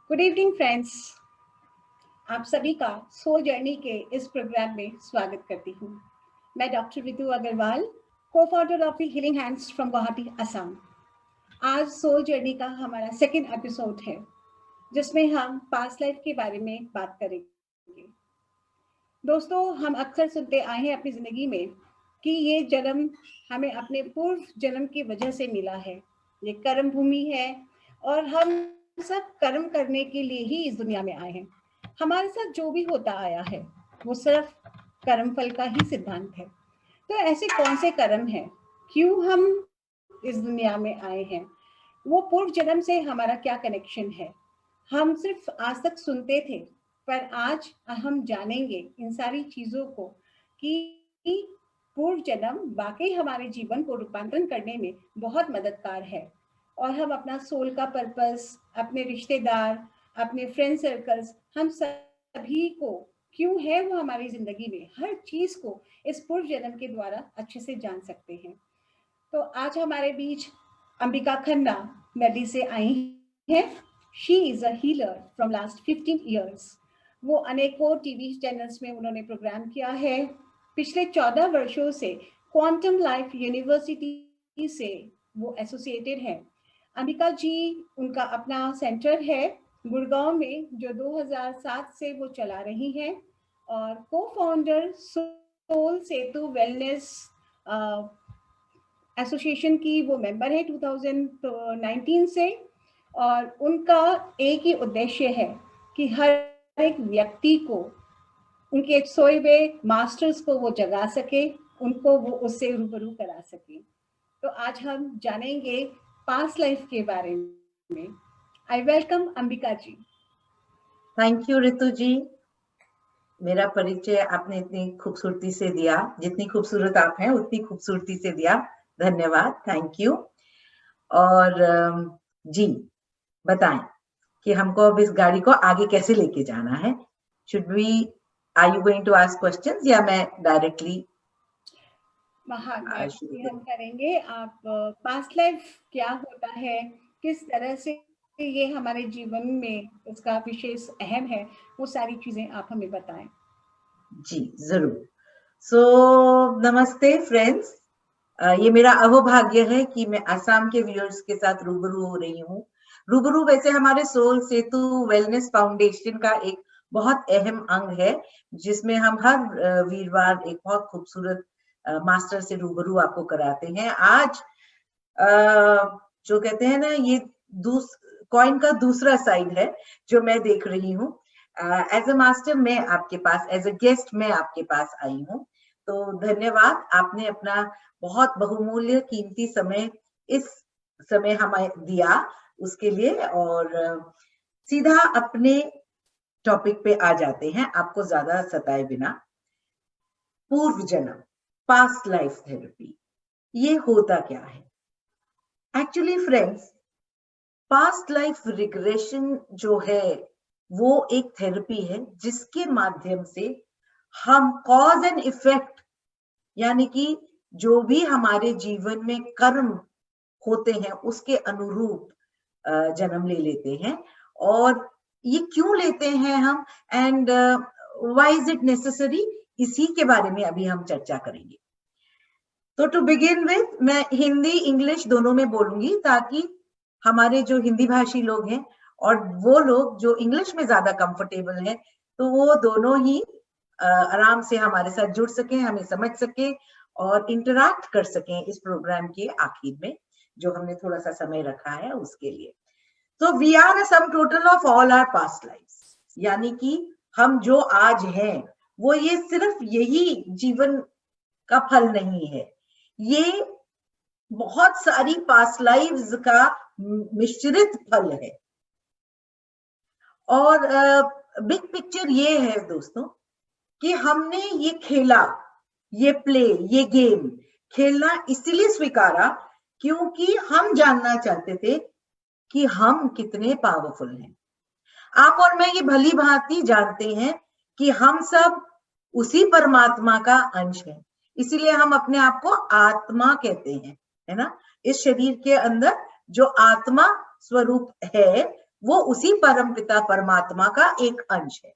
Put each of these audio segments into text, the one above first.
Good evening friends. आप सभी का सोल जर्नी के इस प्रोग्राम में स्वागत करती हूँ। मैं डॉक्टर रितु अग्रवाल, को founder of the healing hands from Guwahati, Assam. आज सोल जर्नी का हमारा सेकेंड एपिसोड है, जिसमें हम पास्ट लाइफ के बारे में बात करेंगे। दोस्तों, हम अक्सर सुनते आए हैं अपनी ज़िंदगी में कि ये जन्म हमें अपने पूर्व जन्म की वजह से मिला है, ये कर्म भूमि है और हम सब कर्म करने के लिए ही इस दुनिया में आए हैं। हमारे साथ जो भी होता आया है वो सिर्फ कर्म फल का ही सिद्धांत है। तो ऐसे कौन से कर्म हैं, क्यों हम इस दुनिया में आए हैं, वो पूर्व जन्म से हमारा क्या कनेक्शन है। हम सिर्फ आज तक सुनते थे, पर आज हम जानेंगे इन सारी चीज़ों को कि पूर्व जन्म वाकई हमारे जीवन को रूपांतरण करने में बहुत मददगार है और हम अपना सोल का पर्पस, अपने रिश्तेदार, अपने फ्रेंड सर्कल्स, हम सभी को क्यों है वो हमारी जिंदगी में, हर चीज को इस पूर्व जन्म के द्वारा अच्छे से जान सकते हैं। तो आज हमारे बीच अंबिका खन्ना नदी से आई हैं। She is a healer from last 15 years. वो अनेकों टीवी चैनल्स में उन्होंने प्रोग्राम किया है। पिछले 14 वर्षों से क्वांटम लाइफ यूनिवर्सिटी से वो एसोसिएटेड है। अंबिका जी, उनका अपना सेंटर है गुड़गांव में, जो 2007 से वो चला रही हैं और को फाउंडर सोल सेतु वेलनेस एसोसिएशन की वो मेंबर है 2019 से। और उनका एक ही उद्देश्य है कि हर एक व्यक्ति को, उनके सोए हुए मास्टर्स को वो जगा सके, उनको वो उससे रूबरू करा सके। तो आज हम जानेंगे पास्ट लाइफ के बारे में। I welcome Ambika ji. Thank you Ritu ji. मेरा परिचय आपने इतनी खूबसूरती से दिया, जितनी खूबसूरत आप हैं उतनी खूबसूरती से दिया। धन्यवाद, थैंक यू। और जी बताएं कि हमको अब इस गाड़ी को आगे कैसे लेके जाना है। Should we, are you going to ask questions या मैं डायरेक्टली? हाँ, हम करेंगे। आप पास्ट लाइफ क्या होता है, किस तरह से ये हमारे जीवन में उसका विशेष अहम है, वो सारी चीजें आप हमें बताएं। जी जरूर। सो नमस्ते फ्रेंड्स। ये मेरा अहोभाग्य है कि मैं असम के व्यूअर्स के साथ रूबरू हो रही हूँ। रूबरू वैसे हमारे सोल सेतु वेलनेस फाउंडेशन का एक बहुत अहम अंग है, जिसमें हम हर वीरवार एक बहुत खूबसूरत मास्टर से रूबरू आपको कराते हैं। आज जो कहते हैं ना, ये कॉइन का दूसरा साइड है जो मैं देख रही हूँ। एज अ मास्टर मैं आपके पास, एज अ गेस्ट मैं आपके पास आई हूँ। तो धन्यवाद, आपने अपना बहुत बहुमूल्य कीमती समय इस समय हमें दिया, उसके लिए। और सीधा अपने टॉपिक पे आ जाते हैं, आपको ज्यादा सताए बिना। पूर्व जन्म, पास्ट लाइफ थेरेपी, ये होता क्या है? Actually friends, past life regression जो है वो एक थेरेपी है जिसके माध्यम से हम कॉज एंड इफेक्ट, यानी कि जो भी हमारे जीवन में कर्म होते हैं उसके अनुरूप जन्म ले लेते हैं। और ये क्यों लेते हैं हम, and why is it necessary, इसी के बारे में अभी हम चर्चा करेंगे। तो टू बिगिन विथ, मैं हिंदी इंग्लिश दोनों में बोलूंगी, ताकि हमारे जो हिंदी भाषी लोग हैं और वो लोग जो इंग्लिश में ज्यादा कंफर्टेबल हैं, तो वो दोनों ही आराम से हमारे साथ जुड़ सकें, हमें समझ सके और इंटरैक्ट कर सकें इस प्रोग्राम के आखिर में, जो हमने थोड़ा सा समय रखा है उसके लिए। तो we are a sum total of all our past lifes, यानी कि हम जो आज हैं वो ये सिर्फ यही जीवन का फल नहीं है, ये बहुत सारी पास्ट लाइव्स का मिश्रित फल है। और बिग पिक्चर ये है दोस्तों कि हमने ये खेला, ये प्ले, ये गेम खेलना इसलिए स्वीकारा क्योंकि हम जानना चाहते थे कि हम कितने पावरफुल हैं। आप और मैं ये भली भांति जानते हैं कि हम सब उसी परमात्मा का अंश है, इसीलिए हम अपने आप को आत्मा कहते हैं, है ना। इस शरीर के अंदर जो आत्मा स्वरूप है वो उसी परमपिता परमात्मा का एक अंश है।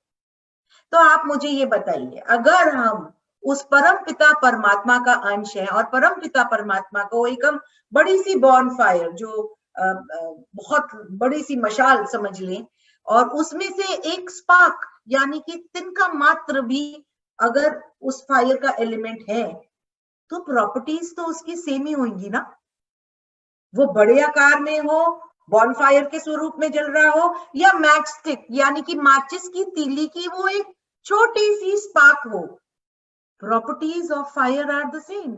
तो आप मुझे ये बताइए, अगर हम उस परमपिता परमात्मा का अंश है और परमपिता परमात्मा को एक हम बड़ी सी बॉनफायर, जो बहुत बड़ी सी मशाल समझ लें, और उसमें से एक स्पार्क यानी कि तिनका मात्र भी अगर उस फायर का एलिमेंट है, तो प्रॉपर्टीज तो उसकी सेम ही होंगी ना। वो बड़े आकार में हो, बॉनफायर के स्वरूप में जल रहा हो, या मैच स्टिक यानी कि माचिस की तीली की वो एक छोटी सी स्पार्क हो, properties of fire are the same.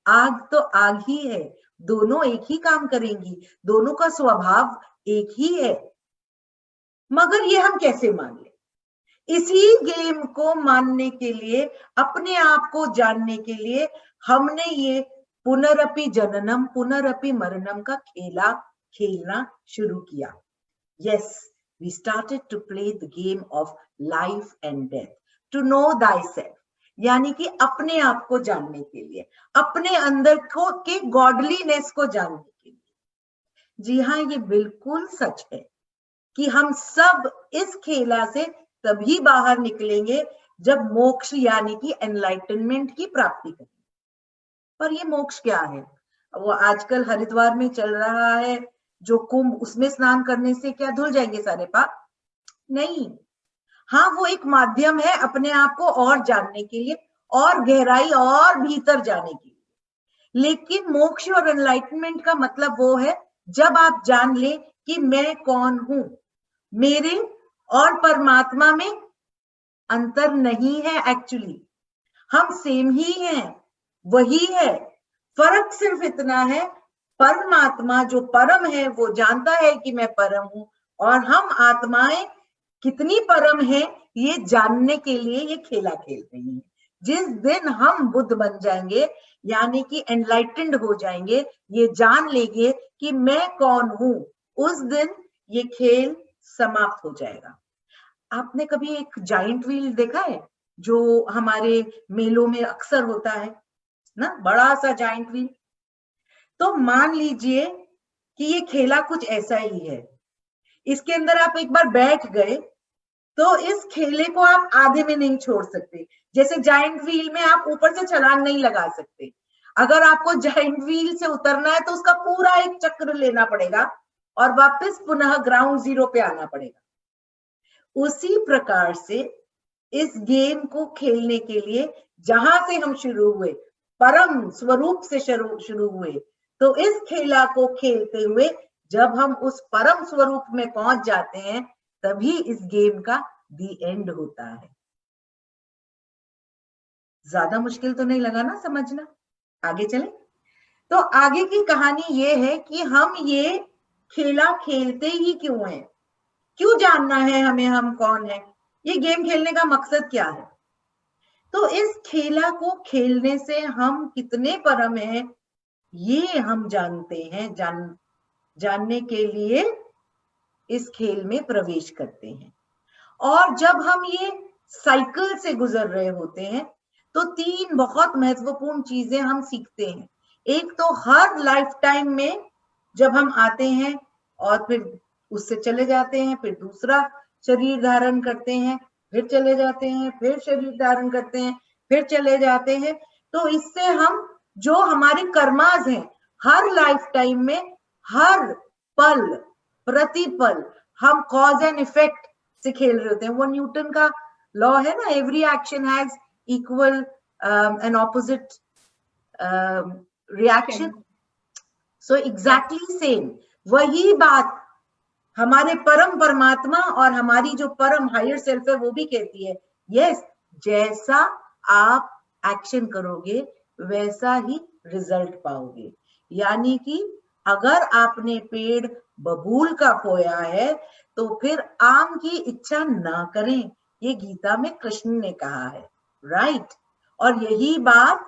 आग तो आग ही है, दोनों एक ही काम करेंगी, दोनों का स्वभाव एक ही है। मगर ये हम कैसे मान ले? इसी गेम को मानने के लिए, अपने आप को जानने के लिए हमने ये पुनरपि जननम पुनरपि मरणम का खेला खेलना शुरू किया। Yes, we started to play the game of life and death, to know thyself, यानी कि अपने आप को जानने के लिए, अपने अंदर को के गॉडलीनेस को जानने के लिए। जी हाँ, ये बिल्कुल सच है कि हम सब इस खेला से तभी बाहर निकलेंगे जब मोक्ष यानी कि एनलाइटनमेंट की प्राप्ति करेंगे। पर ये मोक्ष क्या है? वो आजकल हरिद्वार में चल रहा है जो कुंभ, उसमें स्नान करने से क्या धुल जाएंगे सारे पाप? नहीं। हाँ, वो एक माध्यम है अपने आप को और जानने के लिए, और गहराई और भीतर जाने के लिए। लेकिन मोक्ष और एनलाइटनमेंट का मतलब वो है जब आप जान ले कि मैं कौन हूं, मेरे और परमात्मा में अंतर नहीं है। एक्चुअली हम सेम ही हैं, वही है। फर्क सिर्फ इतना है, परमात्मा जो परम है वो जानता है कि मैं परम हूं, और हम आत्माएं कितनी परम है ये जानने के लिए ये खेला खेल रही हैं। जिस दिन हम बुद्ध बन जाएंगे यानी कि एनलाइटेंड हो जाएंगे, ये जान लेंगे कि मैं कौन हूं, उस दिन ये खेल समाप्त हो जाएगा। आपने कभी एक जाइंट व्हील देखा है जो हमारे मेलों में अक्सर होता है ना, बड़ा सा जाइंट व्हील? तो मान लीजिए कि ये खेला कुछ ऐसा ही है। इसके अंदर आप एक बार बैठ गए तो इस खेले को आप आधे में नहीं छोड़ सकते। जैसे जाइंट व्हील में आप ऊपर से छलांग नहीं लगा सकते, अगर आपको जाइंट व्हील से उतरना है तो उसका पूरा एक चक्र लेना पड़ेगा और वापस पुनः ग्राउंड जीरो पे आना पड़ेगा। उसी प्रकार से इस गेम को खेलने के लिए जहां से हम शुरू हुए, परम स्वरूप से शुरू हुए, तो इस खेला को खेलते हुए जब हम उस परम स्वरूप में पहुंच जाते हैं, तभी इस गेम का दी एंड होता है। ज्यादा मुश्किल तो नहीं लगा ना समझना? आगे चले। तो आगे की कहानी ये है कि हम ये खेला खेलते ही क्यों हैं, क्यों जानना है हमें हम कौन है, ये गेम खेलने का मकसद क्या है। तो इस खेला को खेलने से हम कितने परम हैं ये हम जानते हैं, जानने के लिए इस खेल में प्रवेश करते हैं। और जब हम ये साइकिल से गुजर रहे होते हैं तो तीन बहुत महत्वपूर्ण चीजें हम सीखते हैं। एक तो हर लाइफ टाइम में जब हम आते हैं और फिर उससे चले जाते हैं, फिर दूसरा शरीर धारण करते हैं, फिर चले जाते हैं, फिर शरीर धारण करते हैं, फिर चले जाते हैं। तो इससे हम जो हमारे कर्मास हैं, हर लाइफ टाइम में हर पल प्रतिपल हम कॉज एंड इफेक्ट से खेल रहे होते हैं। वो न्यूटन का लॉ है ना, every action has equal and opposite reaction. So exactly same वही बात हमारे परम परमात्मा और हमारी जो परम हायर सेल्फ है वो भी कहती है। यस, जैसा आप एक्शन करोगे वैसा ही रिजल्ट पाओगे। यानी कि अगर आपने पेड़ बबूल का बोया है तो फिर आम की इच्छा ना करें, ये गीता में कृष्ण ने कहा है, राइट। और यही बात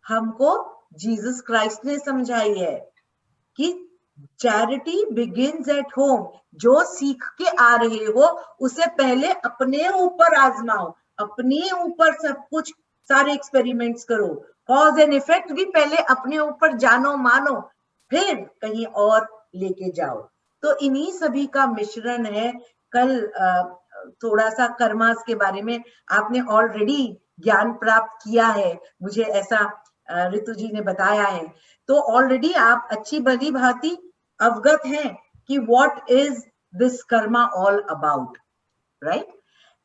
हमको जीसस क्राइस्ट ने समझाई है कि चैरिटी बिगिंस एट होम। जो सीख के आ रहे हो उसे पहले अपने ऊपर आजमाओ, अपने ऊपर सब कुछ सारे एक्सपेरिमेंट्स करो, कॉज एंड इफेक्ट भी पहले अपने ऊपर जानो मानो, फिर कहीं और लेके जाओ। तो इन्हीं सभी का मिश्रण है। कल थोड़ा सा कर्मास के बारे में आपने ऑलरेडी ज्ञान प्राप्त किया है, मुझे ऐसा ऋतु जी ने बताया है। तो ऑलरेडी आप अच्छी भली भांति अवगत हैं कि what is this karma all about, right?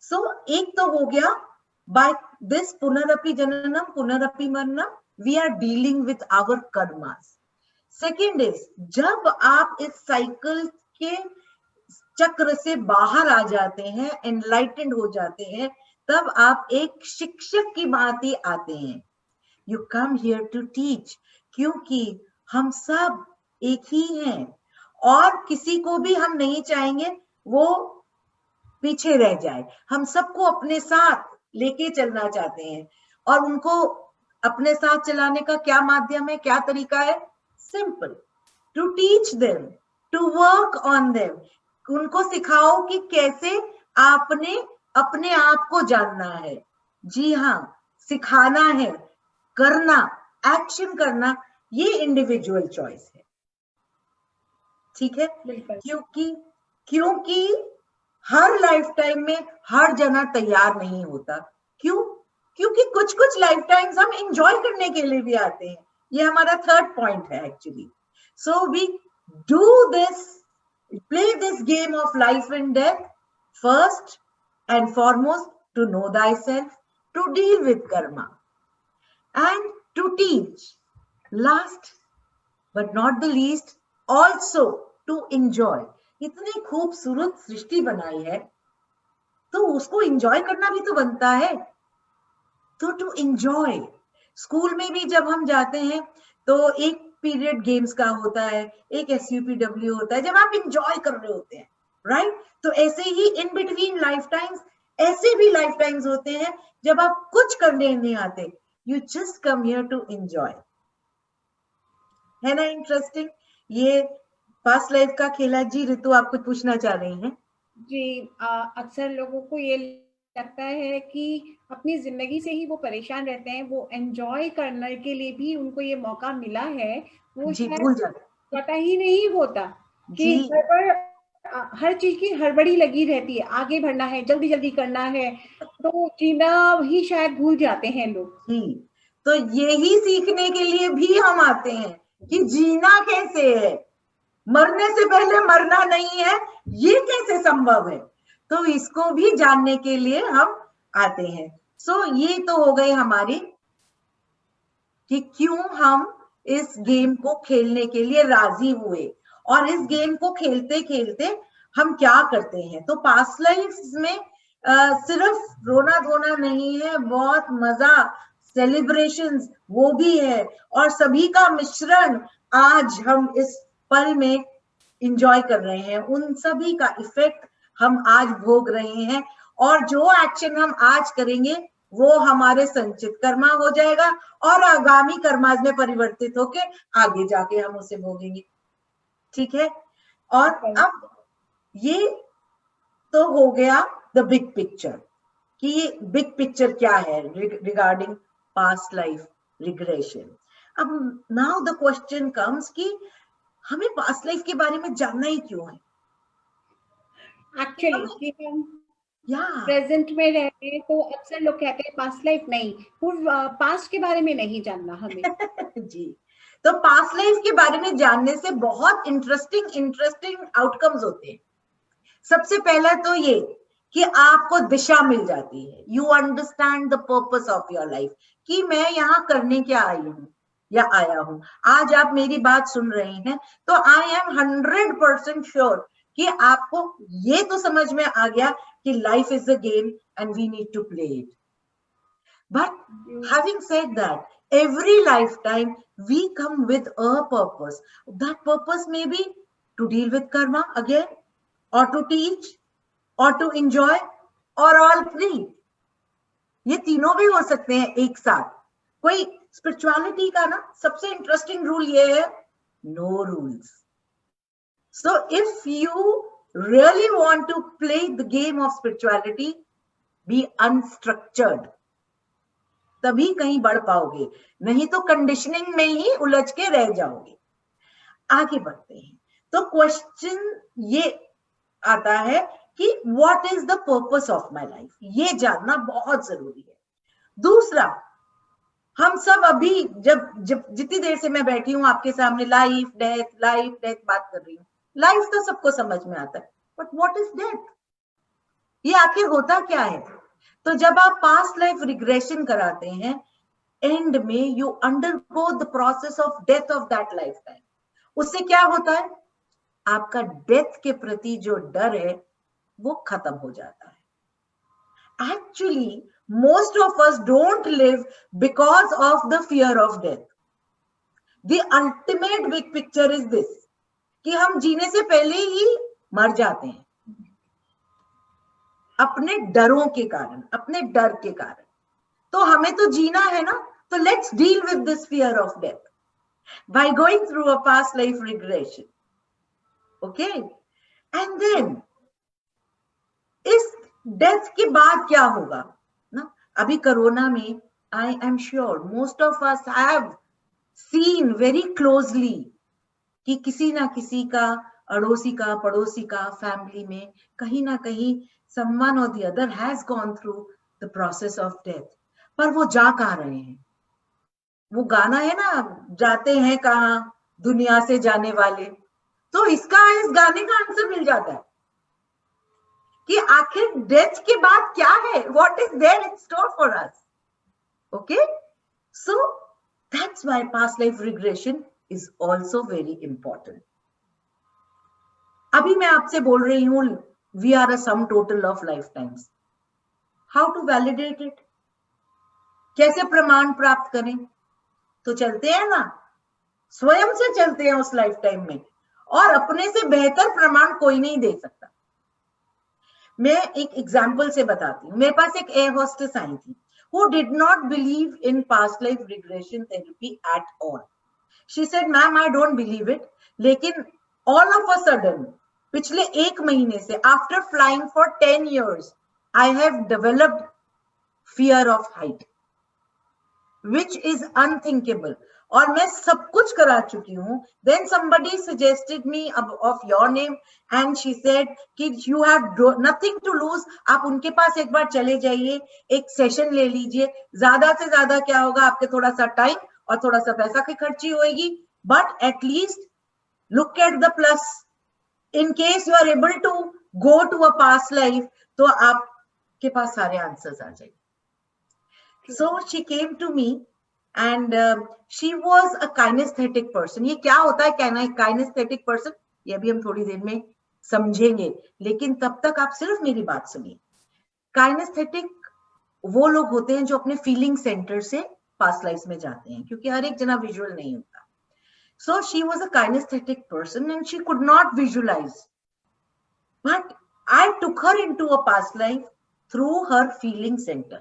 So एक तो हो गया, बाय दिस पुनरअपि जननम पुनरअपि मरणम we are dealing with our karmas. Second is, जब आप इस साइकिल के चक्र से बाहर आ जाते हैं, एनलाइटेंड हो जाते हैं, तब आप एक शिक्षक की भांति आते हैं। You come here to teach, क्योंकि हम सब एक ही हैं और किसी को भी हम नहीं चाहेंगे वो पीछे रह जाए। हम सबको अपने साथ लेके चलना चाहते हैं, और उनको अपने साथ चलाने का क्या माध्यम है, क्या तरीका है? Simple, to teach them, to work on them. उनको सिखाओ कि कैसे आपने अपने आप को जानना है। जी हाँ, सिखाना है, करना, एक्शन करना, ये इंडिविजुअल चॉइस है, ठीक है? क्योंकि हर लाइफ टाइम में हर जना तैयार नहीं होता। क्यों? क्योंकि कुछ कुछ लाइफ टाइम्स हम एंजॉय करने के लिए भी आते हैं। ये हमारा थर्ड पॉइंट है actually. So we do this, play this game of life and death first and foremost to know thyself, to deal with karma, and to teach, last but not the least, also to enjoy. इतनी खूबसूरत सृष्टि बनाई है तो उसको enjoy करना भी तो बनता है। तो टू एंजॉय, स्कूल में भी जब हम जाते हैं तो एक पीरियड गेम्स का होता है, एक SUPW होता है, जब आप एंजॉय कर रहे होते हैं, राइट? तो ऐसे ही इन बिटवीन लाइफ टाइम्स, ऐसे भी लाइफ टाइम्स होते हैं जब आप कुछ करने नहीं आते, you just come here to enjoy. है ना इंटरेस्टिंग? ये पास्ट लाइफ का खेला। जी ऋतु, आप कुछ पूछना चाह रही हैं? जी, अक्सर लोगों को ये लगता है कि अपनी जिंदगी से ही वो परेशान रहते हैं, वो एंजॉय करने के लिए भी उनको ये मौका मिला है, वो जी, शायद भूल जाते। पता ही नहीं होता कि जी, हर चीज की हड़बड़ी लगी रहती है, आगे बढ़ना है, जल्दी जल्दी करना है, तो जीना ही शायद भूल जाते हैं लोग। जी, तो यही सीखने के लिए भी हम आते हैं कि जीना कैसे है, मरने से पहले मरना नहीं है, ये कैसे संभव है। तो इसको भी जानने के लिए हम आते हैं। सो ये तो हो गई हमारी कि क्यों हम इस गेम को खेलने के लिए राजी हुए, और इस गेम को खेलते खेलते हम क्या करते हैं। तो पास्ट लाइफ में सिर्फ रोना धोना नहीं है, बहुत मजा, सेलिब्रेशंस वो भी है, और सभी का मिश्रण आज हम इस पल में इंजॉय कर रहे हैं। उन सभी का इफेक्ट हम आज भोग रहे हैं, और जो एक्शन हम आज करेंगे वो हमारे संचित कर्मा हो जाएगा, और आगामी कर्माज में परिवर्तित होके आगे जाके हम उसे भोगेंगे, ठीक है? और अब ये तो हो गया द बिग पिक्चर, कि ये बिग पिक्चर क्या है रिगार्डिंग पास्ट लाइफ रिग्रेशन। अब नाउ द क्वेश्चन कम्स कि हमें पास्ट लाइफ के बारे में जानना ही क्यों है? एक्चुअली कि हम या प्रेजेंट में रहते हैं तो अक्सर लोग कहते हैं पास्ट लाइफ नहीं, पास्ट के बारे में नहीं जानना हमें। जी, तो पास्ट लाइफ के बारे में जानने से बहुत इंटरेस्टिंग आउटकम्स होते हैं। सबसे पहला तो ये कि आपको दिशा मिल जाती है, you understand the purpose of your life, कि मैं यहाँ करने क्या आई हूँ या आया हूँ। आज आप मेरी बात सुन रहे हैं तो आई एम 100% श्योर कि आपको ये तो समझ में आ गया कि life is a game and we need to play it. But having said that, every lifetime we come with a purpose. That purpose may be to deal with karma again, or to teach, or to enjoy, or all three. ये तीनों भी हो सकते हैं एक साथ। कोई spirituality का ना सबसे इंटरेस्टिंग रूल ये है, no rules. So if you really want to play the game of spirituality, be unstructured, तभी कहीं बढ़ पाओगे, नहीं तो कंडीशनिंग में ही उलझ के रह जाओगे। आगे बढ़ते हैं। तो क्वेश्चन ये आता है कि what is the purpose of my life, ये जानना बहुत जरूरी है। दूसरा, हम सब अभी जब जब जितनी देर से मैं बैठी हूं आपके सामने लाइफ डेथ बात कर रही हूँ, लाइफ तो सबको समझ में आता है, बट व्हाट इज डेथ, ये आखिर होता क्या है? तो जब आप पास्ट लाइफ रिग्रेशन कराते हैं, एंड में you undergo the process of death of that life time. उससे क्या होता है, आपका डेथ के प्रति जो डर है वो खत्म हो जाता है। Actually most of us don't live because of the fear of death. The ultimate big picture is this, कि हम जीने से पहले ही मर जाते हैं अपने डरों के कारण, अपने डर के कारण। तो हमें तो जीना है ना, तो let's deal with this fear of death by going through a past life regression. Okay? And then इस डेथ के बाद क्या होगा ना? अभी कोरोना में I am sure most of us have seen very closely कि किसी ना किसी का, अड़ोसी का, पड़ोसी का, फैमिली में कहीं ना कहीं someone or the other has gone through the process of death. पर वो जा कहाँ रहे हैं? वो गाना है ना, जाते हैं कहाँ दुनिया से जाने वाले। तो इसका इस गाने का आंसर मिल जाता है कि आखिर डेथ के बाद क्या है, what is there in store for us. Okay, so that's why past life regression is also very important. अभी मैं आपसे बोल रही हूं we are a sum total of life times. How to validate it, कैसे प्रमाण प्राप्त करें? तो चलते हैं ना, स्वयं से चलते हैं उस लाइफ टाइम में, और अपने से बेहतर प्रमाण कोई नहीं दे सकता। मैं एक एग्जाम्पल से बताती हूँ। मेरे पास एक एयर होस्टेस आई थी who did not believe in past life regression therapy at all. She said, "Ma'am, I don't believe it." लेकिन all of a sudden पिछले एक महीने से, after flying for 10 years, I have developed fear of height, which is unthinkable. और मैं सब कुछ करा चुकी हूँ। Then somebody suggested me of your name and she said कि you have nothing to lose, आप उनके पास एक बार चले जाइए, एक सेशन ले लीजिए, ज्यादा से ज्यादा क्या होगा, आपके थोड़ा सा टाइम और थोड़ा सा पैसा की खर्ची होगी, but at least look at the plus. In case you are able to go to a past life, तो आपके पास सारे आंसर्स आ जाएंगे। So she came to me and she was a kinesthetic person. ये क्या होता है kinesthetic person, ये अभी हम थोड़ी देर में समझेंगे, लेकिन तब तक आप सिर्फ मेरी बात सुनिए। Kinesthetic वो लोग होते हैं जो अपने फीलिंग सेंटर से पास्ट लाइफ में जाते हैं, क्योंकि हर एक जना विजुअल नहीं होता। So she was a kinesthetic person and she could not visualize, but I took her into a past life through her feeling center.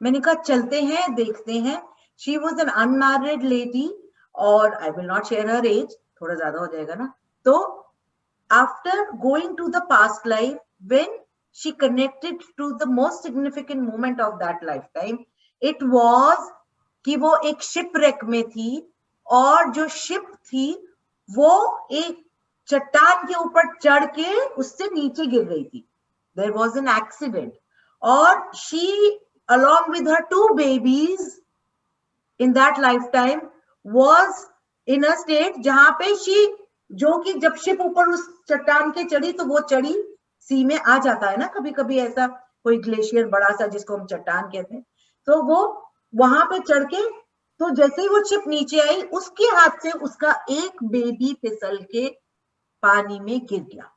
मैंने कहा चलते हैं, देखते हैं। She was an unmarried lady, और I will not share her age, थोड़ा ज्यादा हो जाएगा ना। तो after going to the past life, when she connected to the most significant moment of that lifetime, it was कि वो एक शिपरेक में थी, और जो शिप थी वो एक चट्टान के ऊपर चढ़ के उससे नीचे गिर रही थी। There was an accident, और she along with her 2 babies in that lifetime was in a state जहां पे she, जो कि जब शिप ऊपर उस चट्टान के चढ़ी तो वो चढ़ी सी में आ जाता है ना, कभी कभी ऐसा कोई ग्लेशियर बड़ा सा जिसको हम चट्टान कहते हैं, तो वो वहां पे चढ़ के, तो जैसे ही वो शिप नीचे आई उसके हाथ से उसका एक बेबी फिसल के पानी में गिर गया,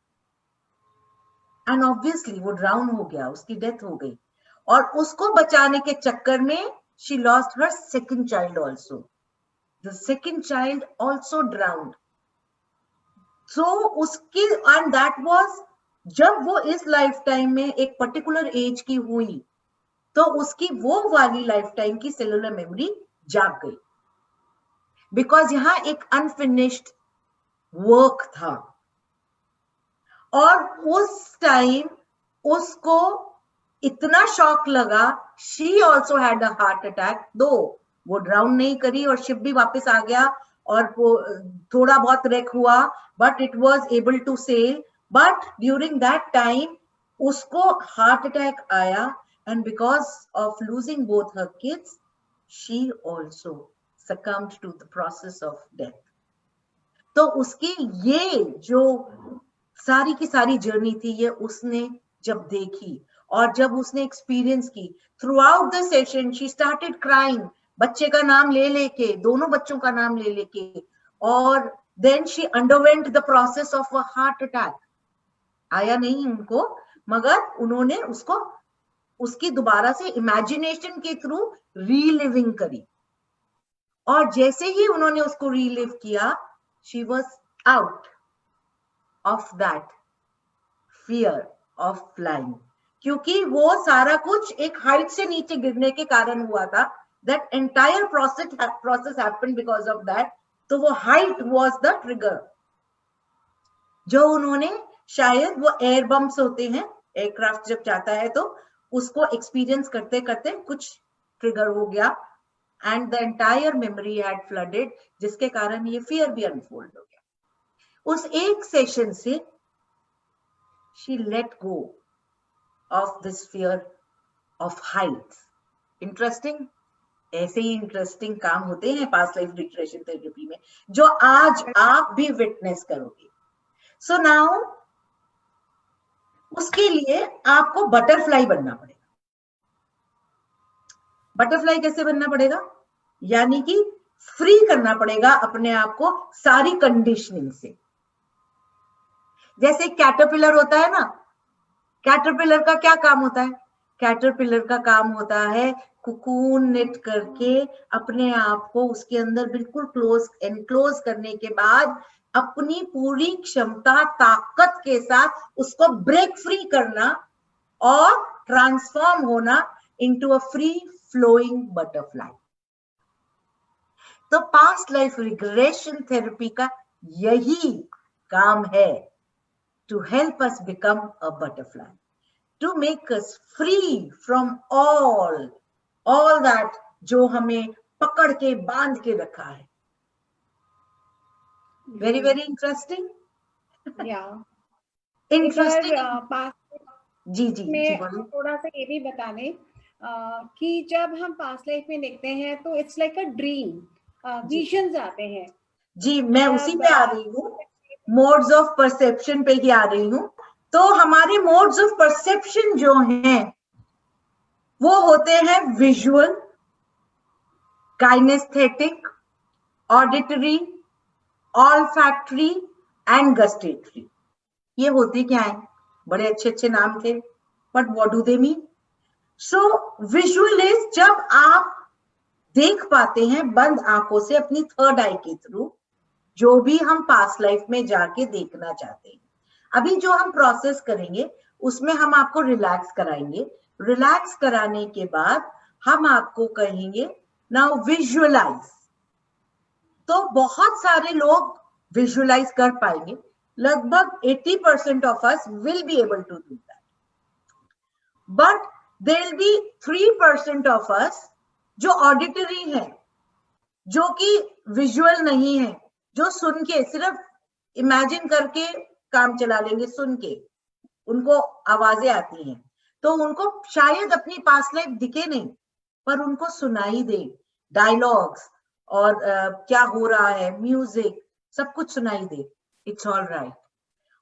एंड ऑब्वियसली वो ड्राउन हो गया, उसकी डेथ हो गई। और उसको बचाने के चक्कर में she lost her second child also. The second child also drowned. So उसकी, and that was जब वो इस लाइफ टाइम में एक पर्टिकुलर एज की हुई, तो उसकी वो वाली लाइफ टाइम की सेलुलर मेमोरी जाग गई, बिकॉज यहां एक अनफिनिश्ड वर्क था। और उस टाइम उसको इतना शॉक लगा, she also had a heart attack, दो वो ड्राउन नहीं करी और शिप भी वापस आ गया, और वो थोड़ा बहुत wreck हुआ, but it was able to sail. But during that time उसको heart attack आया, and because of losing both her kids, she also succumbed to the process of death. तो उसकी ये जो सारी की सारी जर्नी थी, ये उसने जब देखी और जब उसने एक्सपीरियंस की, through out the session she started crying, बच्चे का नाम ले लेके, दोनों बच्चों का नाम ले लेके, और then she underwent the process of a heart attack. आया नहीं उनको, मगर उन्होंने उसको उसकी दोबारा से इमेजिनेशन के थ्रू रीलिविंग करी, और जैसे ही उन्होंने उसको रीलिव किया, she was out of that fear of flying. क्योंकि वो सारा कुछ एक हाइट से नीचे गिरने के कारण हुआ था. That entire process happened because of that. तो वो हाइट वाज द ट्रिगर, जो उन्होंने शायद, वो एयर बम्प्स होते हैं, एयरक्राफ्ट जब जाता है तो उसको एक्सपीरियंस करते करते कुछ ट्रिगर हो गया, and the entire memory had flooded, जिसके कारण ये फियर भी अनफोल्ड हो गया. उस एक सेशन से she let go of this fear of heights. Interesting? ऐसे ही इंटरेस्टिंग काम होते हैं पास्ट लाइफ रिग्रेशन थेरेपी में, जो आज आप भी विटनेस करोगे. सो नाउ उसके लिए आपको बटरफ्लाई बनना पड़ेगा. बटरफ्लाई कैसे बनना पड़ेगा? यानी कि फ्री करना पड़ेगा अपने आप को सारी कंडीशनिंग से. जैसे कैटरपिलर होता है ना, कैटरपिलर का क्या काम होता है? कैटरपिलर का काम होता है कुकून निट करके अपने आप को उसके अंदर बिल्कुल एनक्लोज करने के बाद अपनी पूरी क्षमता ताकत के साथ उसको ब्रेक फ्री करना और ट्रांसफॉर्म होना into a free flowing butterfly. तो पास्ट लाइफ रिग्रेशन थेरेपी का यही काम है, to help us become a butterfly, to make us free from all that जो हमें पकड़ के बांध के रखा है. Very very interesting. Yeah. Interesting. जी जी जी मैं बोलो. थोड़ा सा ये भी बता दें कि जब हम पास्ट लाइफ में देखते हैं तो it's like a dream, visions आते हैं. जी, मैं उसी पे आ रही हूँ, मोड्स ऑफ परसेप्शन पे ही आ रही हूँ. तो हमारे मोड्स ऑफ परसेप्शन जो हैं वो होते हैं visual, kinesthetic, auditory, olfactory and gustatory. ये होते क्या है? बड़े अच्छे अच्छे नाम थे, but what do they mean? So visual is जब आप देख पाते हैं बंद आंखों से अपनी थर्ड आई के थ्रू जो भी हम पास्ट लाइफ में जाके देखना चाहते हैं. अभी जो हम प्रोसेस करेंगे उसमें हम आपको रिलैक्स कराएंगे. रिलैक्स कराने के बाद हम आपको कहेंगे नाउ विजुअलाइज. तो बहुत सारे लोग विजुअलाइज कर पाएंगे, लगभग 80% of us will be able to do that, but there will be 3% of us जो ऑडिटरी है, जो कि विजुअल नहीं है, जो सुन के सिर्फ इमेजिन करके काम चला लेंगे, सुन के उनको आवाजें आती हैं, तो उनको शायद अपनी पास्ट लाइफ दिखे नहीं, पर उनको सुनाई दे डायलॉग्स और क्या हो रहा है, म्यूजिक, सब कुछ सुनाई दे. It's all right.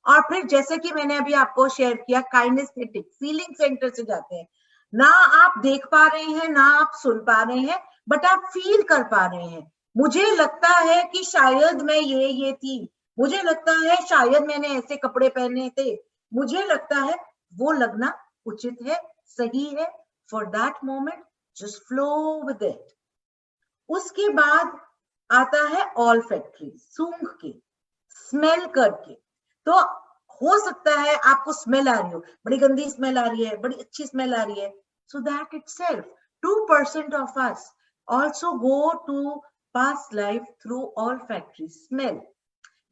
और फिर जैसे कि मैंने अभी आपको शेयर किया, काइनेस्थेटिक, फीलिंग सेंटर से जाते हैं. ना आप देख पा रहे हैं, ना आप सुन पा रहे हैं, बट आप फील कर पा रहे हैं. मुझे लगता है कि शायद मैं ये थी, मुझे लगता है शायद मैंने ऐसे कपड़े पहने थे, मुझे लगता है. वो लगना उचित है, सही है. For that moment just flow with it. उसके बाद आता है ऑल्फैक्टरी, सूंघ के, स्मेल करके. तो हो सकता है आपको स्मेल आ रही हो, बड़ी गंदी स्मेल आ रही है, बड़ी अच्छी स्मेल आ रही है. So that itself 2% of us also go to past life through olfactory smell.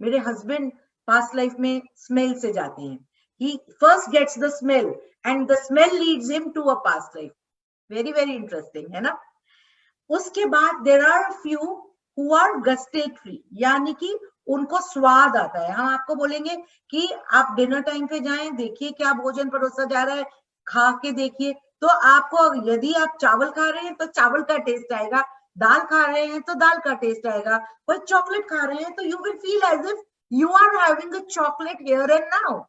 मेरे हस्बैंड पास्ट लाइफ में स्मेल से जाते हैं. he first gets the smell and the smell leads him to a past life. very very interesting है ना. उसके बाद there are a few who are gustatory, यानी कि उनको स्वाद आता है। हम आपको बोलेंगे कि आप डिनर टाइम पे जाएं, देखिए क्या भोजन परोसा जा रहा है, खा के देखिए, तो आपको यदि आप चावल खा रहे हैं तो चावल का टेस्ट आएगा, दाल खा रहे हैं तो दाल का टेस्ट आएगा, कोई चॉकलेट खा रहे हैं तो you will feel as if you are having a chocolate here and now.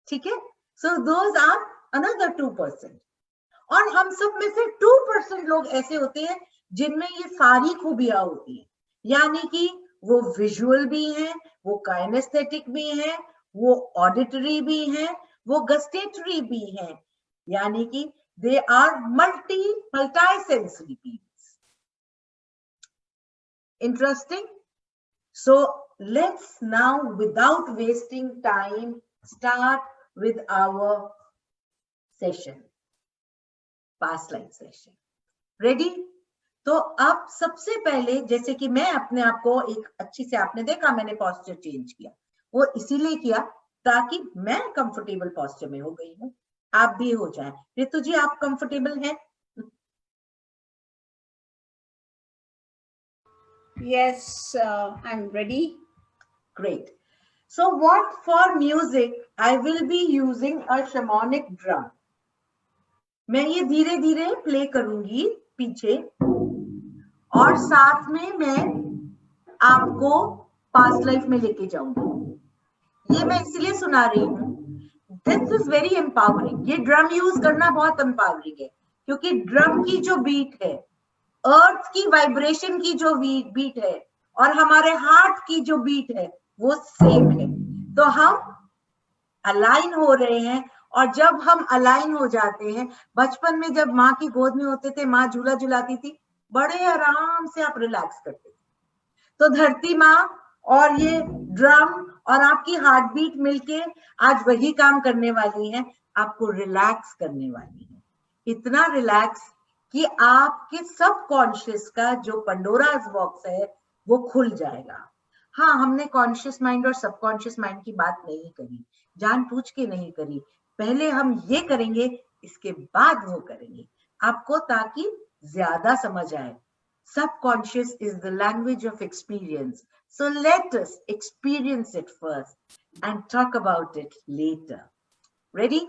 ठीक है, सो दोज आर अनदर 2%। और हम सब में से 2% लोग ऐसे होते हैं जिनमें ये सारी खूबियां होती हैं, यानी कि वो विजुअल भी हैं, वो काइनेस्थेटिक भी हैं, वो ऑडिटरी भी हैं, वो गस्टेटरी भी हैं, यानी कि they are multi sensory beings. Interesting. So let's now without wasting time start with our session, past life session. Ready? तो अब सबसे पहले, जैसे कि मैं अपने आप को एक अच्छी से, आपने देखा मैंने पोस्चर चेंज किया, वो इसीलिए किया ताकि मैं कंफर्टेबल पोस्चर में हो गई हूँ, आप भी हो जाए। रितु जी, आप कंफर्टेबल हैं? Yes, I'm ready. Great. So what for music I will be using a shamanic drum. मैं ये धीरे धीरे प्ले करूंगी पीछे, और साथ में मैं आपको पास्ट लाइफ में लेके जाऊंगी। ये मैं इसलिए सुना रही हूँ, दिस इज वेरी एम्पावरिंग। ये ड्रम यूज करना बहुत एम्पावरिंग है, क्योंकि ड्रम की जो बीट है, अर्थ की वाइब्रेशन की जो बीट है, और हमारे हार्ट की जो बीट है, वो सेम है। तो हम अलाइन हो रहे हैं, और जब हम अलाइन हो जाते हैं, बचपन में जब माँ की गोद में होते थे, माँ झूला झुलाती थी, बड़े आराम से आप रिलैक्स करते थे। तो धरती माँ और ये ड्रम और आपकी हार्ट बीट मिलके आज वही काम करने वाली है, आपको रिलैक्स करने वाली है। इतना रिलैक्स कि आपके सबकॉन्शियस का जो पंडोरास बॉक्स है वो खुल जाएगा। हाँ, हमने कॉन्शियस माइंड और सबकॉन्शियस माइंड की बात नहीं करी, जानबूझ के नहीं करी। पहले हम ये करेंगे, इसके बाद वो करेंगे आपको, ताकि ज्यादा समझ आए। Subconscious is the language of experience. So let us experience it first and talk about it later. Ready?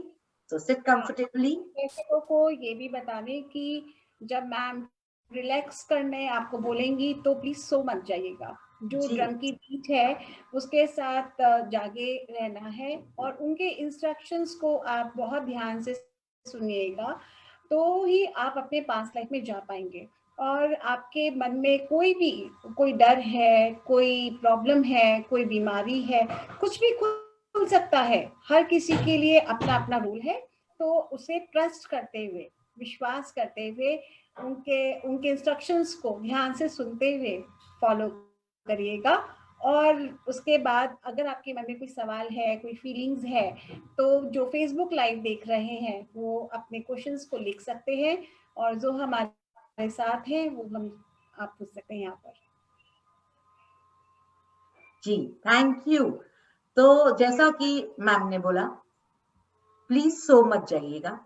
So sit comfortably. दर्शकों को ये भी बता दें कि जब मैम रिलैक्स करने आपको बोलेंगी तो प्लीज सो मत जाइएगा। जो ड्रम की बीट है उसके साथ जागे रहना है, और उनके इंस्ट्रक्शंस को आप बहुत ध्यान से सुनिएगा, तो ही आप अपने पास्ट लाइफ में जा पाएंगे। और आपके मन में कोई डर है, कोई प्रॉब्लम है, कोई बीमारी है, कुछ भी खुल सकता है। हर किसी के लिए अपना अपना रूल है, तो उसे ट्रस्ट करते हुए, विश्वास करते हुए, उनके इंस्ट्रक्शंस को ध्यान से सुनते हुए फॉलो करिएगा। और उसके बाद अगर आपके मन में कोई सवाल है, कोई फीलिंग्स है, तो जो फेसबुक लाइव देख रहे हैं वो अपने क्वेश्चंस को लिख सकते हैं, और जो हमारे साथ हैं वो आप पूछ सकते हैं यहाँ पर। जी, थैंक यू। तो जैसा कि मैम ने बोला, प्लीज सो मत जाइएगा,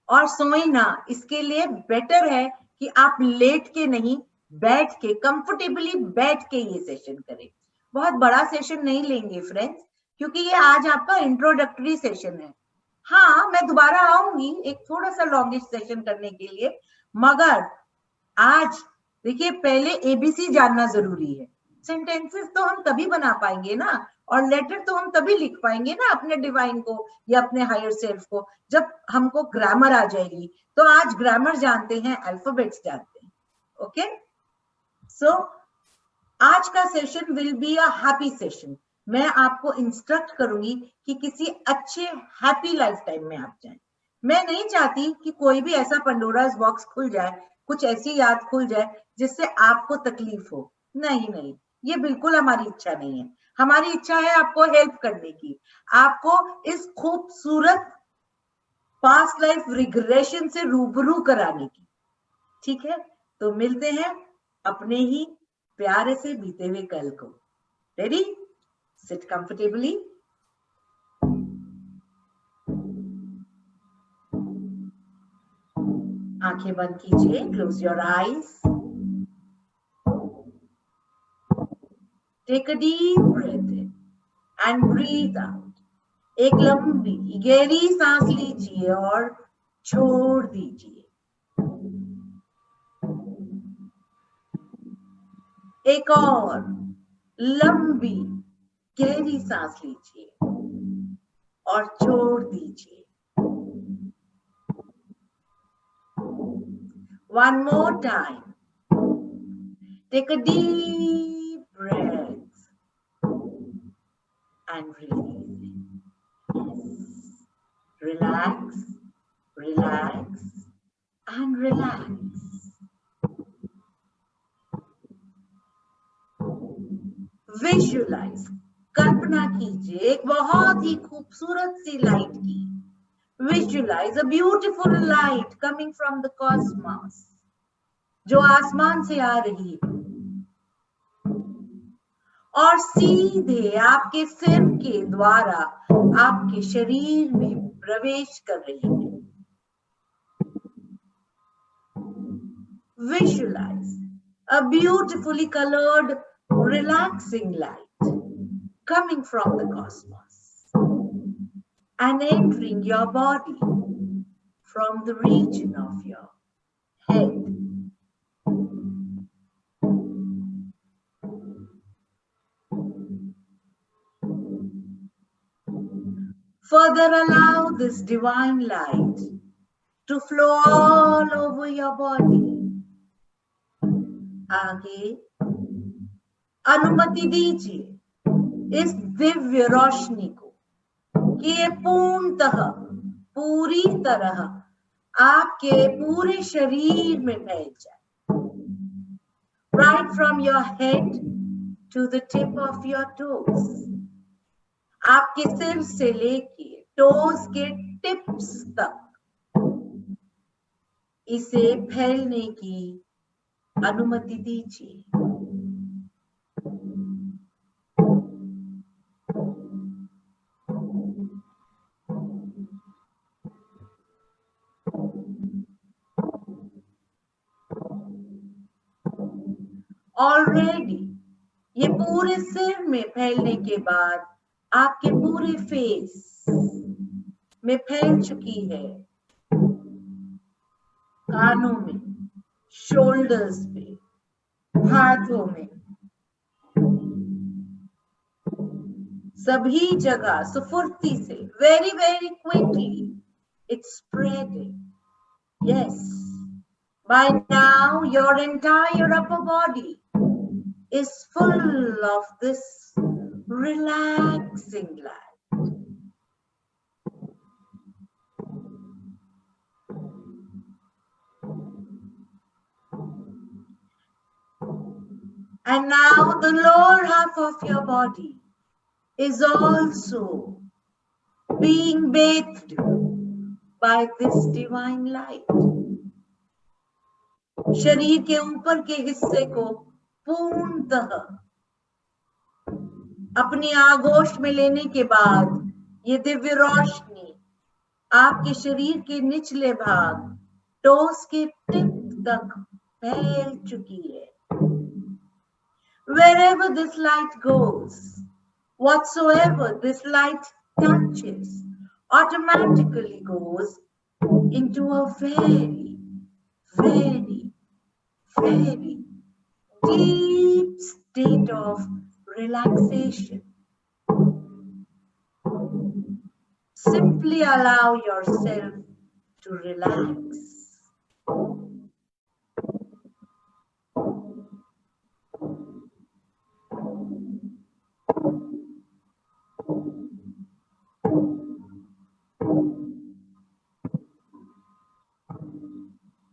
और सोए ना, इसके लिए बेटर है कि आप लेट के नहीं, बैठ के, कंफर्टेबली बैठ के ये सेशन करें। बहुत बड़ा सेशन नहीं लेंगे फ्रेंड्स, क्योंकि ये आज आपका इंट्रोडक्टरी सेशन है। हाँ, मैं दोबारा आऊंगी एक थोड़ा सा लॉन्गिश सेशन करने के लिए, मगर आज देखिए, पहले एबीसी जानना जरूरी है। सेंटेंसेस तो हम तभी बना पाएंगे ना, और लेटर तो हम तभी लिख पाएंगे ना अपने डिवाइन को या अपने हायर सेल्फ को, जब हमको ग्रामर आ जाएगी। तो आज ग्रामर जानते हैं, अल्फाबेट्स जानते हैं। ओके, सो आज का session will be a happy session. मैं आपको इंस्ट्रक्ट करूंगी कि किसी अच्छे हैप्पी लाइफ टाइम में आप जाएं। मैं नहीं चाहती कि कोई भी ऐसा पंडोरास बॉक्स खुल जाए, कुछ ऐसी याद खुल जाए जिससे आपको तकलीफ हो। नहीं नहीं, ये बिल्कुल हमारी इच्छा नहीं है। हमारी इच्छा है आपको हेल्प करने की, आपको इस खूबसूरत पास्ट लाइफ रिग्रेशन से रूबरू कराने की। ठीक है, तो मिलते हैं अपने ही प्यारे से बीते हुए कल को। रेडी? Seat comfortably. आंखें बंद कीजिए, close your eyes. Take a deep breath in and breathe out. एक लंबी गहरी सांस लीजिए और छोड़ दीजिए. एक और लंबी गहरी सांस लीजिए और छोड़ दीजिए. One more time. Take a deep breath and release it. Yes. Relax, relax, and relax. Visualize. कल्पना कीजिए एक बहुत ही खूबसूरत सी लाइट की. Visualize a beautiful light coming from the cosmos, जो आसमान से आ रही है और सीधे आपके सिर के द्वारा आपके शरीर में प्रवेश कर रही है. Visualize a beautifully colored, relaxing light coming from the cosmos and entering your body from the region of your head. Further allow this divine light to flow all over your body. आगे अनुमति दीजिए इस दिव्य रोशनी को कि ये पूर्णतः पूरी तरह आपके पूरे शरीर में फैल जाए. Right from your head to the tip of your toes. आपके सिर से लेके टोज के टिप्स तक इसे फैलने की अनुमति दीजिए. Already ये पूरे सिर में फैलने के बाद आपके पूरे फेस में फैल चुकी है. कानों में, शोल्डर्स पे, हाथों में, सभी जगह सुफुर्ती से, very very quickly it's spreading. Yes, by now your entire upper body is full of this relaxing light. And now the lower half of your body is also being bathed by this divine light. शरीर के ऊपर के हिस्से को पूर्णतः अपनी आगोश में लेने के बाद ये दिव्य रोशनी आपके शरीर के निचले भाग टोस के टिप तक फैल चुकी है. Wherever this light goes, whatsoever this light touches, automatically goes into a very, very, very deep state of relaxation. Simply allow yourself to relax.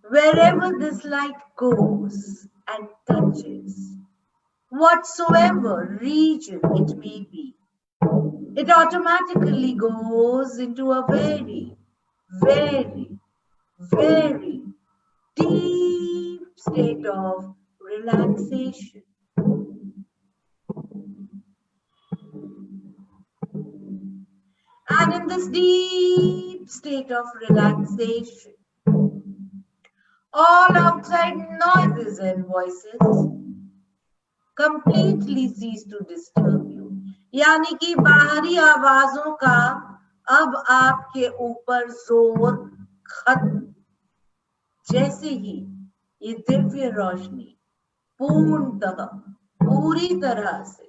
Wherever this light goes and touches, whatsoever region it may be, it automatically goes into a very, very, very deep state of relaxation. And in this deep state of relaxation, all outside noises and voices completely cease to disturb you. यानी कि बाहरी आवाजों का अब आपके ऊपर जोर खत्म। जैसे ही ये दिव्य रोशनी पूर्णतः पूरी तरह से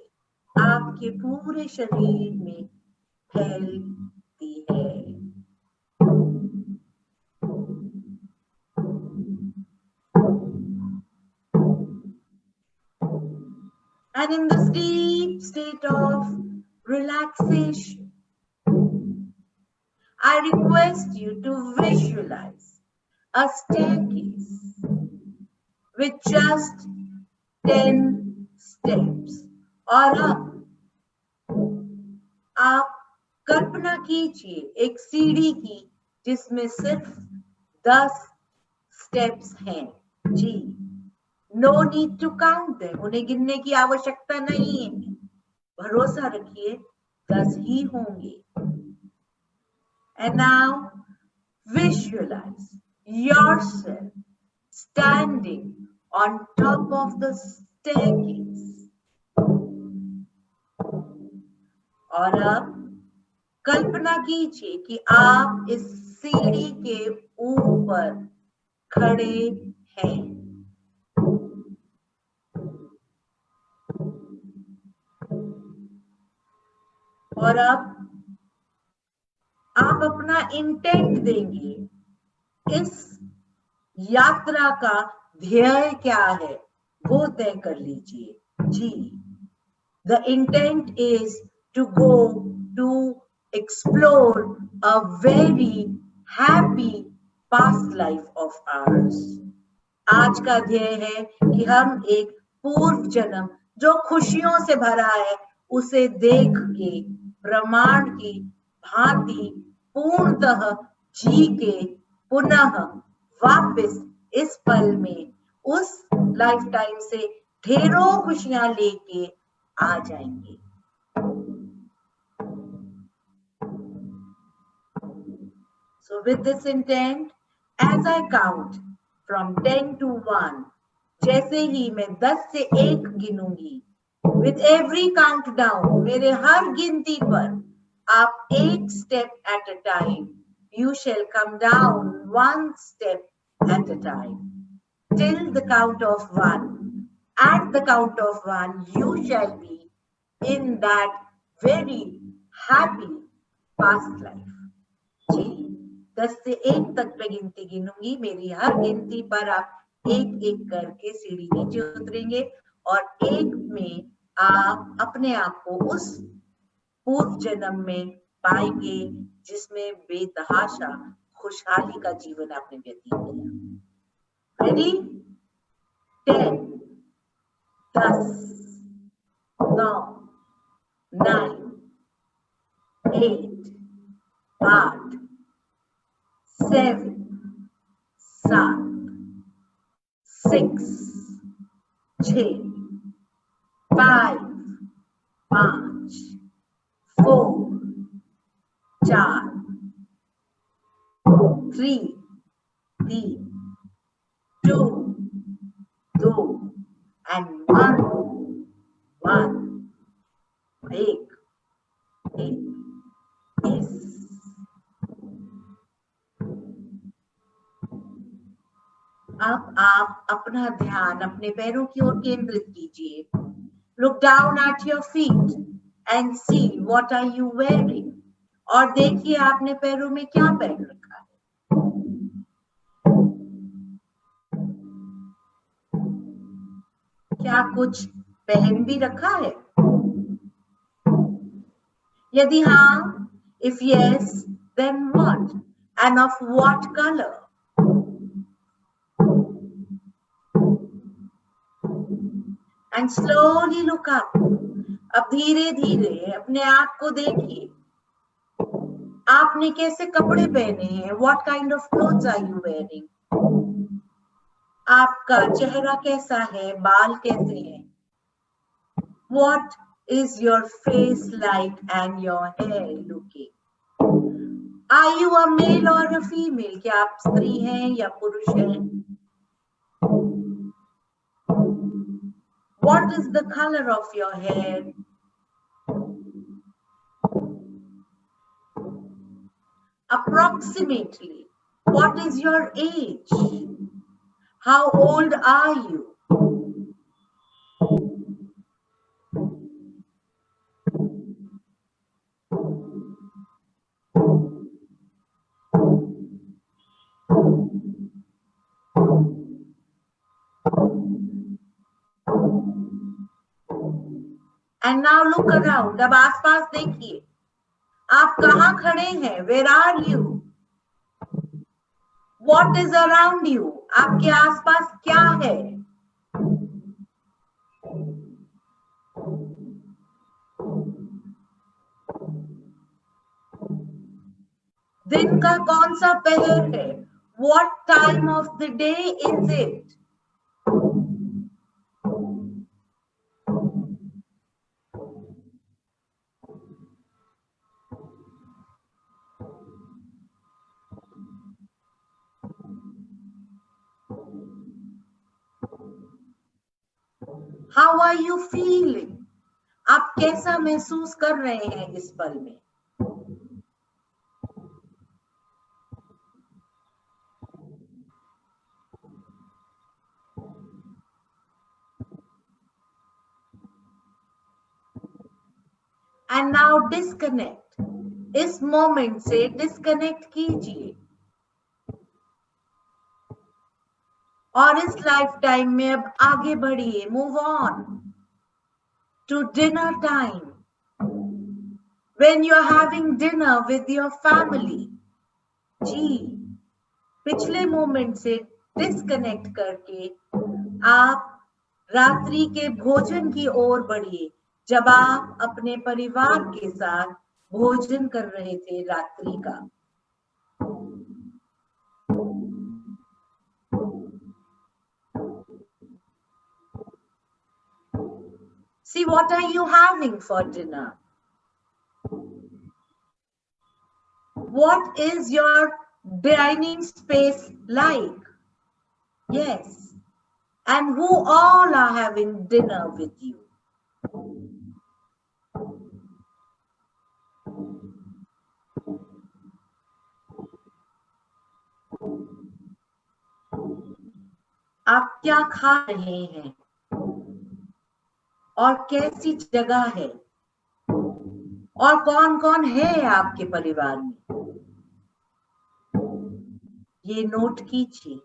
आपके पूरे शरीर में फैलती है, and in this deep state of relaxation, I request you to visualize a staircase with just 10 steps. और आप कल्पना कीजिए एक सीढ़ी की जिसमें सिर्फ 10 स्टेप्स हैं। जी, no need to count them, उन्हें गिनने की आवश्यकता नहीं है। भरोसा रखिए 10 ही होंगे। And now visualize yourself standing on top of the staircase. और अब कल्पना कीजिए कि आप इस सीढ़ी के ऊपर खड़े हैं। और अब आप अपना इंटेंट देंगे। इस यात्रा का ध्येय क्या है वो तय कर लीजिए। जी, the intent is to go to explore a very happy past life of ours. आज का ध्येय है कि हम एक पूर्व जन्म जो खुशियों से भरा है उसे देख के प्रमाण की भांति पूर्णतः जी के पुनः वापस इस पल में उस लाइफ टाइम से ढेरों खुशियां लेके आ जाएंगे। So with this intent, as I count from 10 to 1, जैसे ही मैं 10 से 1 गिनूंगी, with every countdown, मेरे हर गिनती पर आप एक step at a time, you shall come down one step at a time, till the count of 1. At the count of 1, you shall be in that very happy past life. जी, 10 से 1 तक मैं गिनती गिनूंगी। मेरी हर गिनती पर आप एक एक करके सीढ़ी नीचे उतरेंगे और 1 में आप अपने आप को उस पूर्व जन्म में पाएंगे जिसमें बेतहाशा खुशहाली का जीवन आपने व्यतीत किया। रेडी? 10, 10, 9, 9, 8, 8, 7, 7, 6, 6, 5, 5, 4, 4, 3, 3, 2, 2, and 1, 1, 1, 1, yes. अब आप अपना ध्यान अपने पैरों की ओर केंद्रित कीजिए। Look down at your feet and see what are you wearing. और देखिए आपने पैरों में क्या पहन रखा है। क्या कुछ पहन भी रखा है? यदि हाँ, if yes, then what? And of what color? And slowly look up. अब धीरे धीरे अपने आप को देखिए। आपने कैसे कपड़े पहने हैं? What kind of clothes are you wearing? आपका चेहरा कैसा है? बाल कैसे हैं? What is your face like and your hair looking? Are you a male or a female? क्या आप स्त्री हैं या पुरुष हैं? What is the color of your hair? Approximately, what is your age? How old are you? And now look around. अब आसपास देखिए, आप कहाँ खड़े हैं? Where are you? What is around you? आपके आसपास क्या है? दिन का कौन सा पहर है? What time of the day is it? How are you feeling? आप कैसा महसूस कर रहे हैं इस पल में? And now disconnect. इस मोमेंट से डिस्कनेक्ट कीजिए और इस लाइफ टाइम में अब आगे बढ़िए. Move on to dinner time. When you're having dinner with your family. जी, पिछले मोमेंट से डिस्कनेक्ट करके आप रात्रि के भोजन की ओर बढ़िए, जब आप अपने परिवार के साथ भोजन कर रहे थे रात्रि का. See, what are you having for dinner? What is your dining space like? Yes. And who all are having dinner with you? आप क्या खा रहे हैं और कैसी जगह है और कौन कौन है आपके परिवार में? ये नोट कीजिए.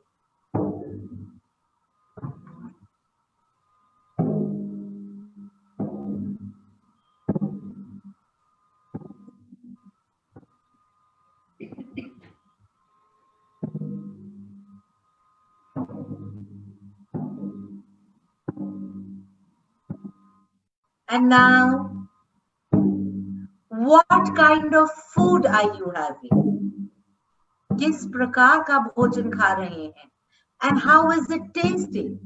And now, what kind of food are you having? किस प्रकार का भोजन खा रहे हैं? And how is it tasting?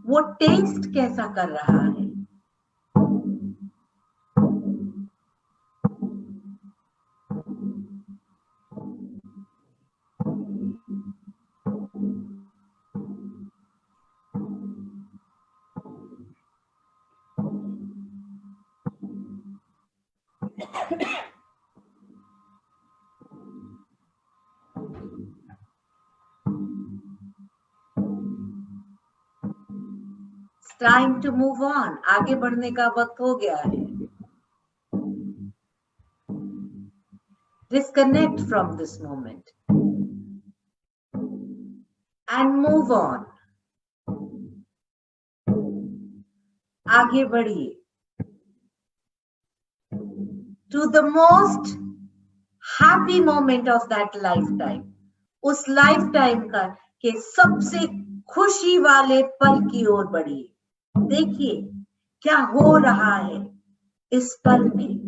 वो टेस्ट कैसा कर रहा है? Time to move on. आगे बढ़ने का वक्त हो गया है. Disconnect from this moment and move on. आगे बढ़िए to the most happy moment of that lifetime. उस lifetime का के सबसे खुशी वाले पल की ओर बढ़िए. देखिए क्या हो रहा है इस पल में.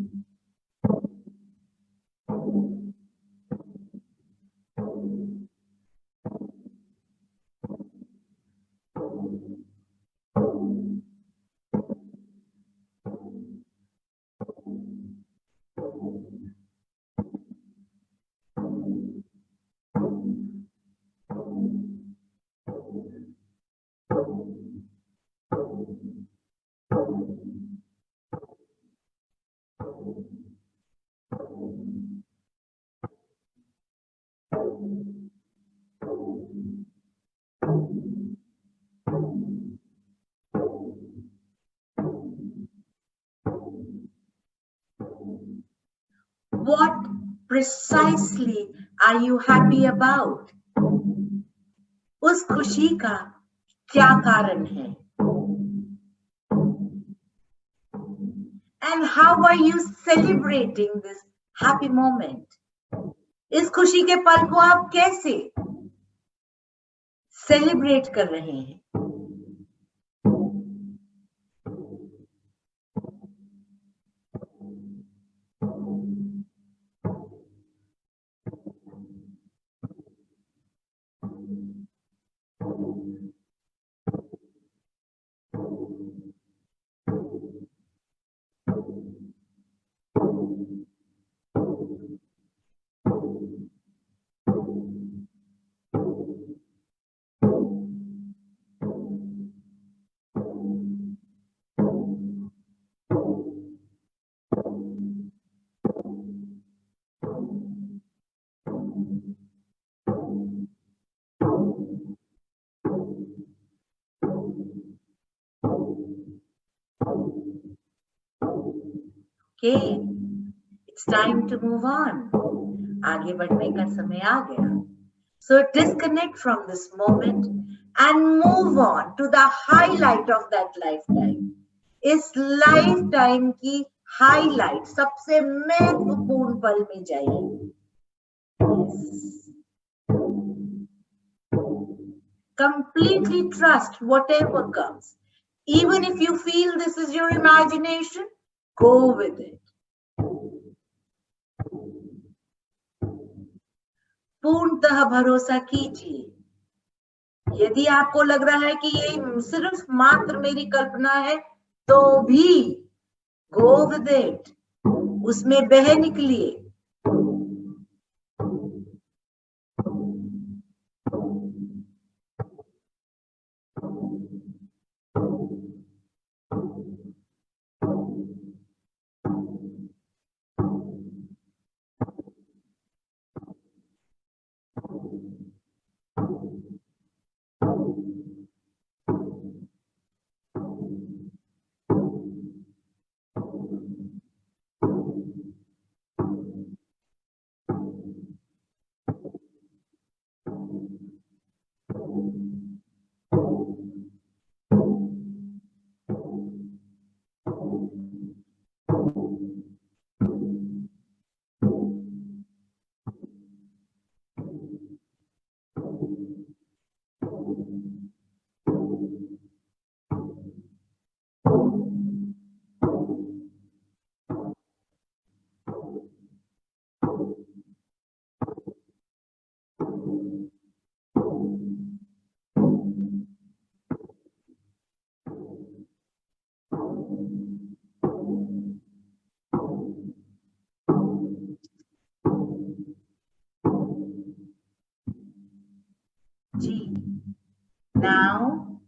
What precisely are you happy about? उस खुशी का क्या कारण है? And how are you celebrating this happy moment? इस खुशी के पल को आप कैसे सेलिब्रेट कर रहे हैं? Okay, it's time to move on. आगे बढ़ने का समय आ गया. So disconnect from this moment and move on to the highlight of that lifetime. इस lifetime की highlight, सबसे महत्वपूर्ण पल में जाइए. Yes. Completely trust whatever comes. Even if you feel this is your imagination, go with it. पूर्णतः भरोसा कीजिए. यदि आपको लग रहा है कि ये सिर्फ मात्र मेरी कल्पना है, तो भी go with it. उसमें बह निकलिए. जी. Now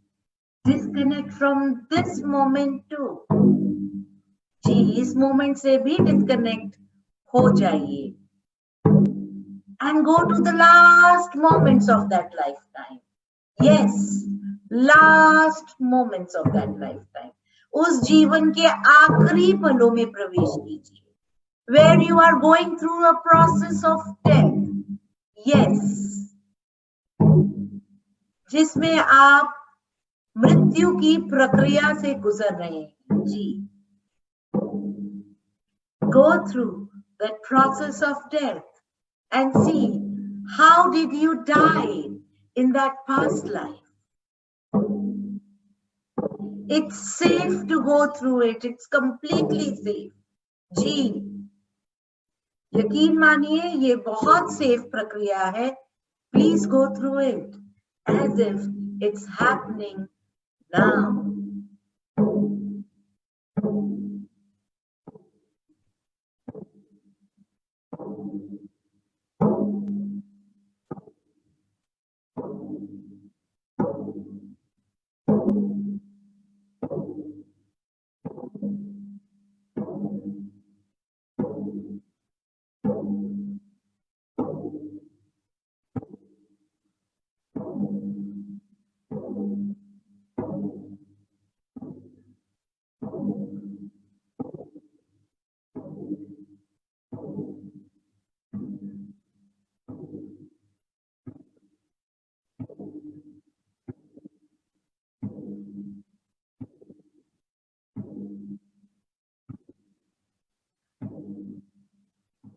disconnect from this moment too. जी, इस moment से भी disconnect हो जाइए. And go to the last moments of that lifetime. Yes, last moments of that lifetime. उस जीवन के आखिरी पलों में प्रवेश कीजिए. Where you are going through a process of death. Yes. जिसमें आप मृत्यु की प्रक्रिया से गुजर रहे हैं. जी. Go through that process of death and see how did you die in that past life. It's safe to go through it. It's completely safe. जी. यकीन मानिए ये बहुत सेफ प्रक्रिया है. Please go through it as if it's happening now.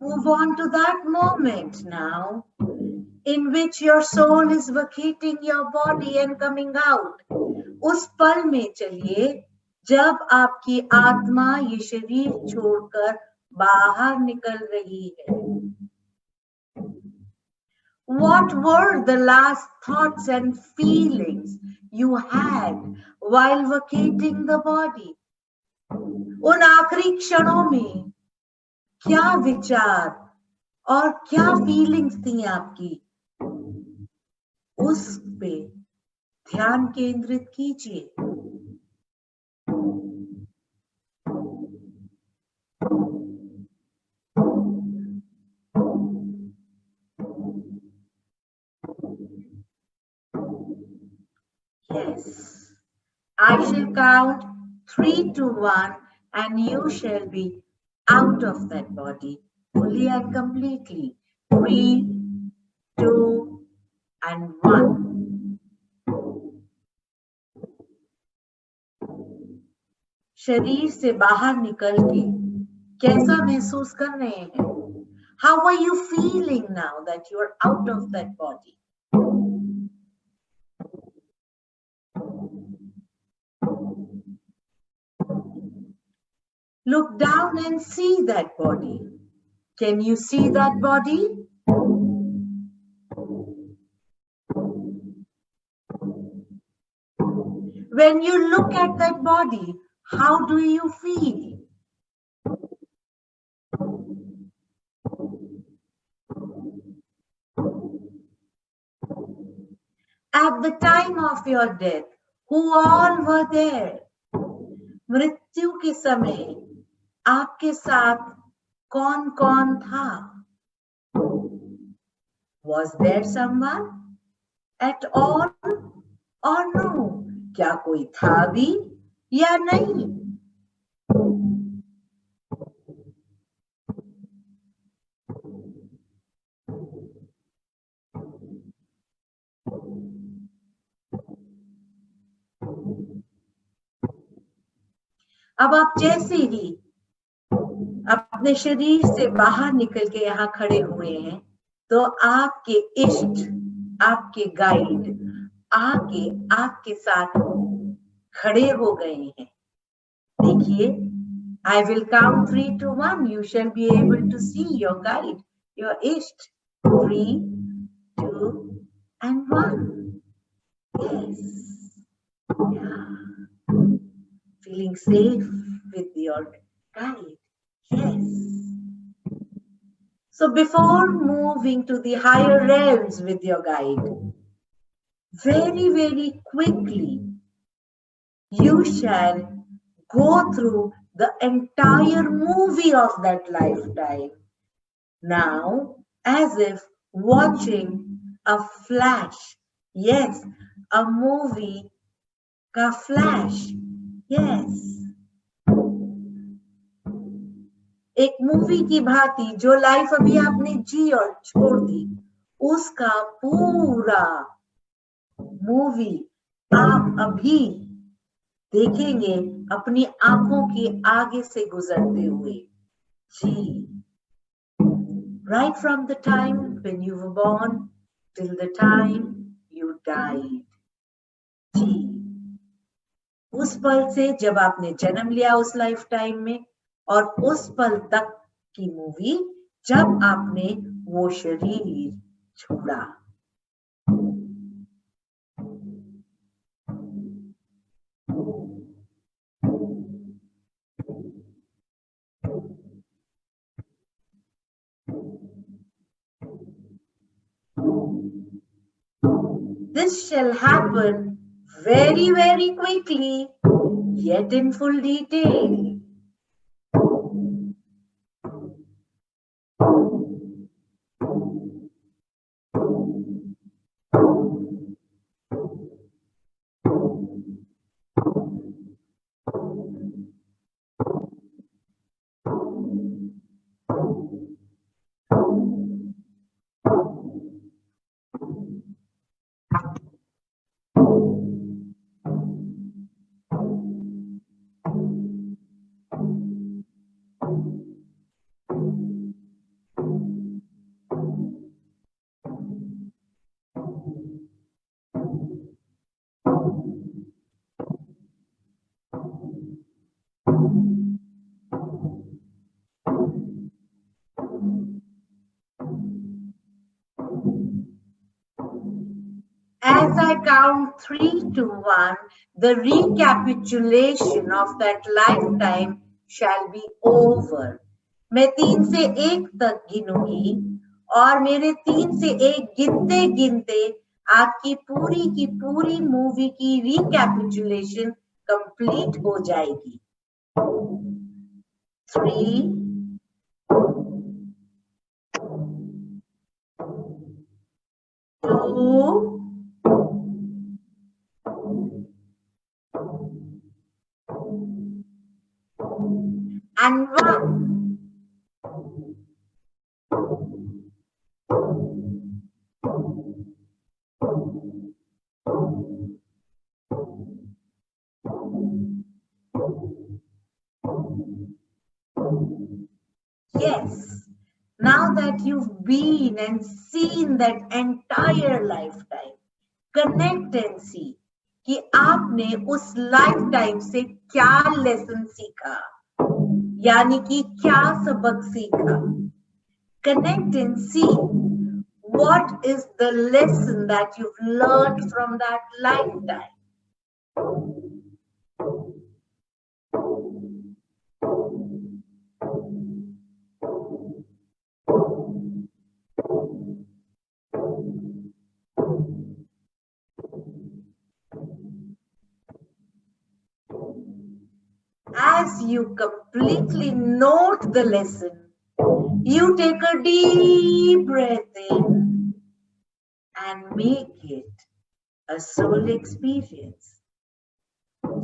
Move on to that moment now in which your soul is vacating your body and coming out. उस पल में चलिए जब आपकी आत्मा ये शरीर छोड़कर बाहर निकल रही है. What were the last thoughts and feelings you had while vacating the body? उन आखिरी क्षणों में क्या विचार और क्या फीलिंग्स थी आपकी, उस पे ध्यान केंद्रित कीजिए. Yes, I shall count 3 to 1 and you shall be out of that body fully and completely. 3, 2 and 1. शरीर से बाहर निकल के कैसा महसूस कर रहे हैं? How are you feeling now that you are out of that body? Look down and see that body. Can you see that body? When you look at that body, how do you feel? At the time of your death, who all were there? मृत्यु के समय आपके साथ कौन कौन था? Was there someone at all or no? क्या कोई था भी या नहीं? अब आप जैसे ही अपने शरीर से बाहर निकल के यहाँ खड़े हुए हैं, तो आपके इष्ट, आपके गाइड आके आपके साथ खड़े हो गए हैं. देखिए, I will count 3 to 1. You shall be able to see your guide, your ish. 3, 2, and 1. Yes. Yeah. Feeling safe with your guide. Yes. So before moving to the higher realms with your guide, very, very quickly, you shall go through the entire movie of that lifetime. Now, as if watching a flash. Yes, a movie ka flash. Yes. एक movie की भांति जो life अभी आपने जी और छोड़ दी, उसका पूरा मूवी आप अभी देखेंगे अपनी आंखों के आगे से गुजरते हुए. जी. Right from the time when you were born till the time you died. जी. उस पल से जब आपने जन्म लिया उस लाइफ टाइम में और उस पल तक की मूवी जब आपने वो शरीर छोड़ा. This shall happen very, very quickly, yet in full detail. As I count 3 to 1, the recapitulation of that lifetime shall be over. मैं 3 से 1 तक गिनूंगी और मेरे 3 से 1 गिनते गिनते आपकी पूरी की पूरी मूवी की रिकैपिचुलेशन कंप्लीट हो जाएगी. 3, 2, and 1. Yes, now that you've been and seen that entire lifetime, connect and see कि आपने उस लाइफटाइम से क्या लेसन सीखा, यानी कि क्या सबक सीखा. Connect and see what is the lesson that you've learned from that lifetime. As you completely note the lesson, you take a deep breath in and make it a soul experience.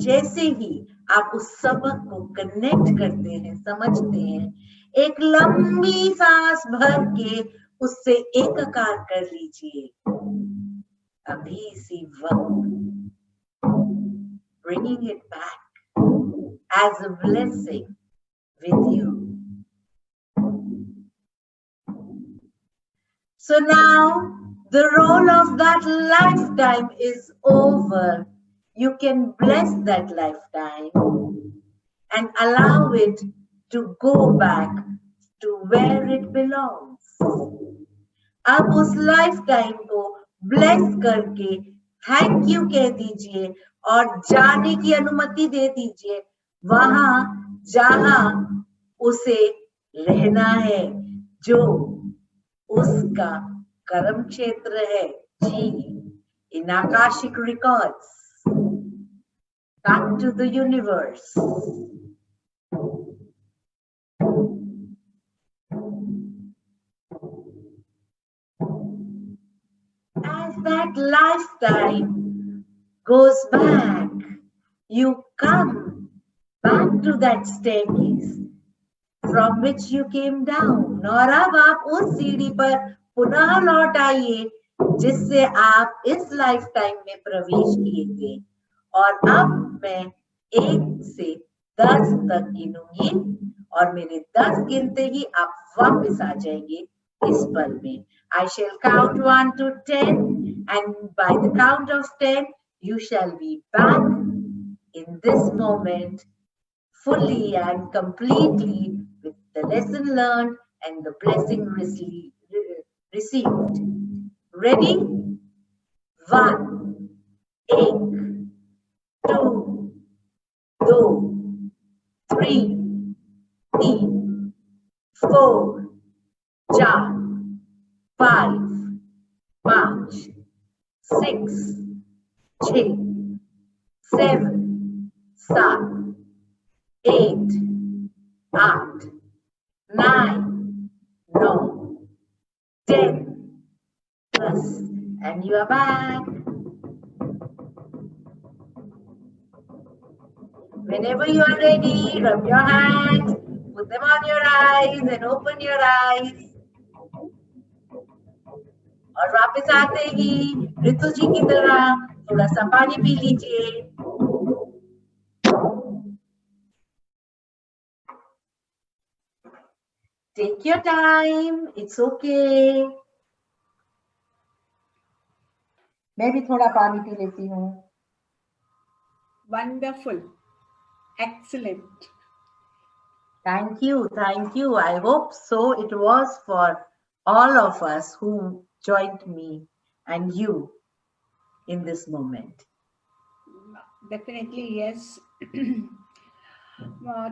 जैसे ही आप उस सबक को connect करते हैं, समझते हैं, एक लंबी सांस भर के उससे एकाकार कर लीजिए. अभी इसी वक्त, bringing it back as a blessing with you. So now the role of that lifetime is over. You can bless that lifetime and allow it to go back to where it belongs. अब उस lifetime को bless करके thank you कह दीजिए और जाने की अनुमति दे दीजिए वहां जहां उसे रहना है, जो उसका कर्म क्षेत्र है. जी, in Akashic records, back to the universe. As that lifetime goes back, you come back to that staircase from which you came down. और अब आप उस सीढ़ी पर पुनः लौट आइए जिससे आप इस लाइफटाइम में प्रवेश किए थे. और अब मैं 1 से 10 तक गिनूंगी और मेरे 10 गिनते ही आप वापस आ जाएंगे इस पल में. I shall count 1 to 10, and by the count of 10, you shall be back in this moment fully and completely with the lesson learned and the blessing received. Ready? 1, 1, 2, 2, 3, 3, 4, 4, 5, 5, 6, 6, 7, 7, 8, 8, 9, 9, 10, plus, and you are back. Whenever you are ready, rub your hands, put them on your eyes and open your eyes. और वापस आते ही ऋतु जी की तरह थोड़ा सा पानी P लीजिए. Take your time, it's okay. मैं भी थोड़ा पानी पी लेती हूँ. Wonderful. Excellent. Thank you, thank you. I hope so. It was for all of us who joined me and you. in this moment? Definitely yes.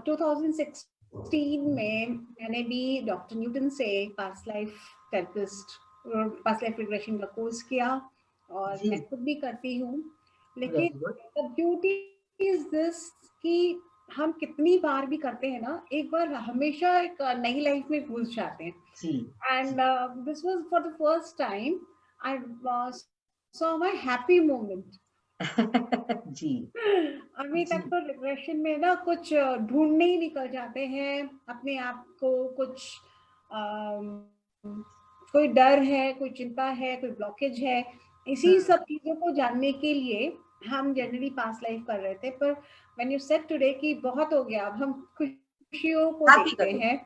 2016 में मैंने भी doctor Newton से past life therapist past life regression का course किया और जी। मैं खुद भी करती हूँ, Very लेकिन good. The beauty is this कि हम कितनी बार भी करते हैं ना, एक बार हमेशा एक नई लाइफ में घुस जाते हैं. जी. And this was for the first time I saw my happy moment. जी. अभी जी. तक तो डिप्रेशन में ना कुछ ढूंढने ही निकल जाते हैं अपने आप को, कुछ कोई डर है, कोई चिंता है, कोई ब्लॉकेज है, इसी सब चीजों को जानने के लिए हम जनरली पास्ट लाइफ कर रहे थे. पर व्हेन यू सेड टुडे कि बहुत हो गया, अब हम खुशियों को देखते हैं.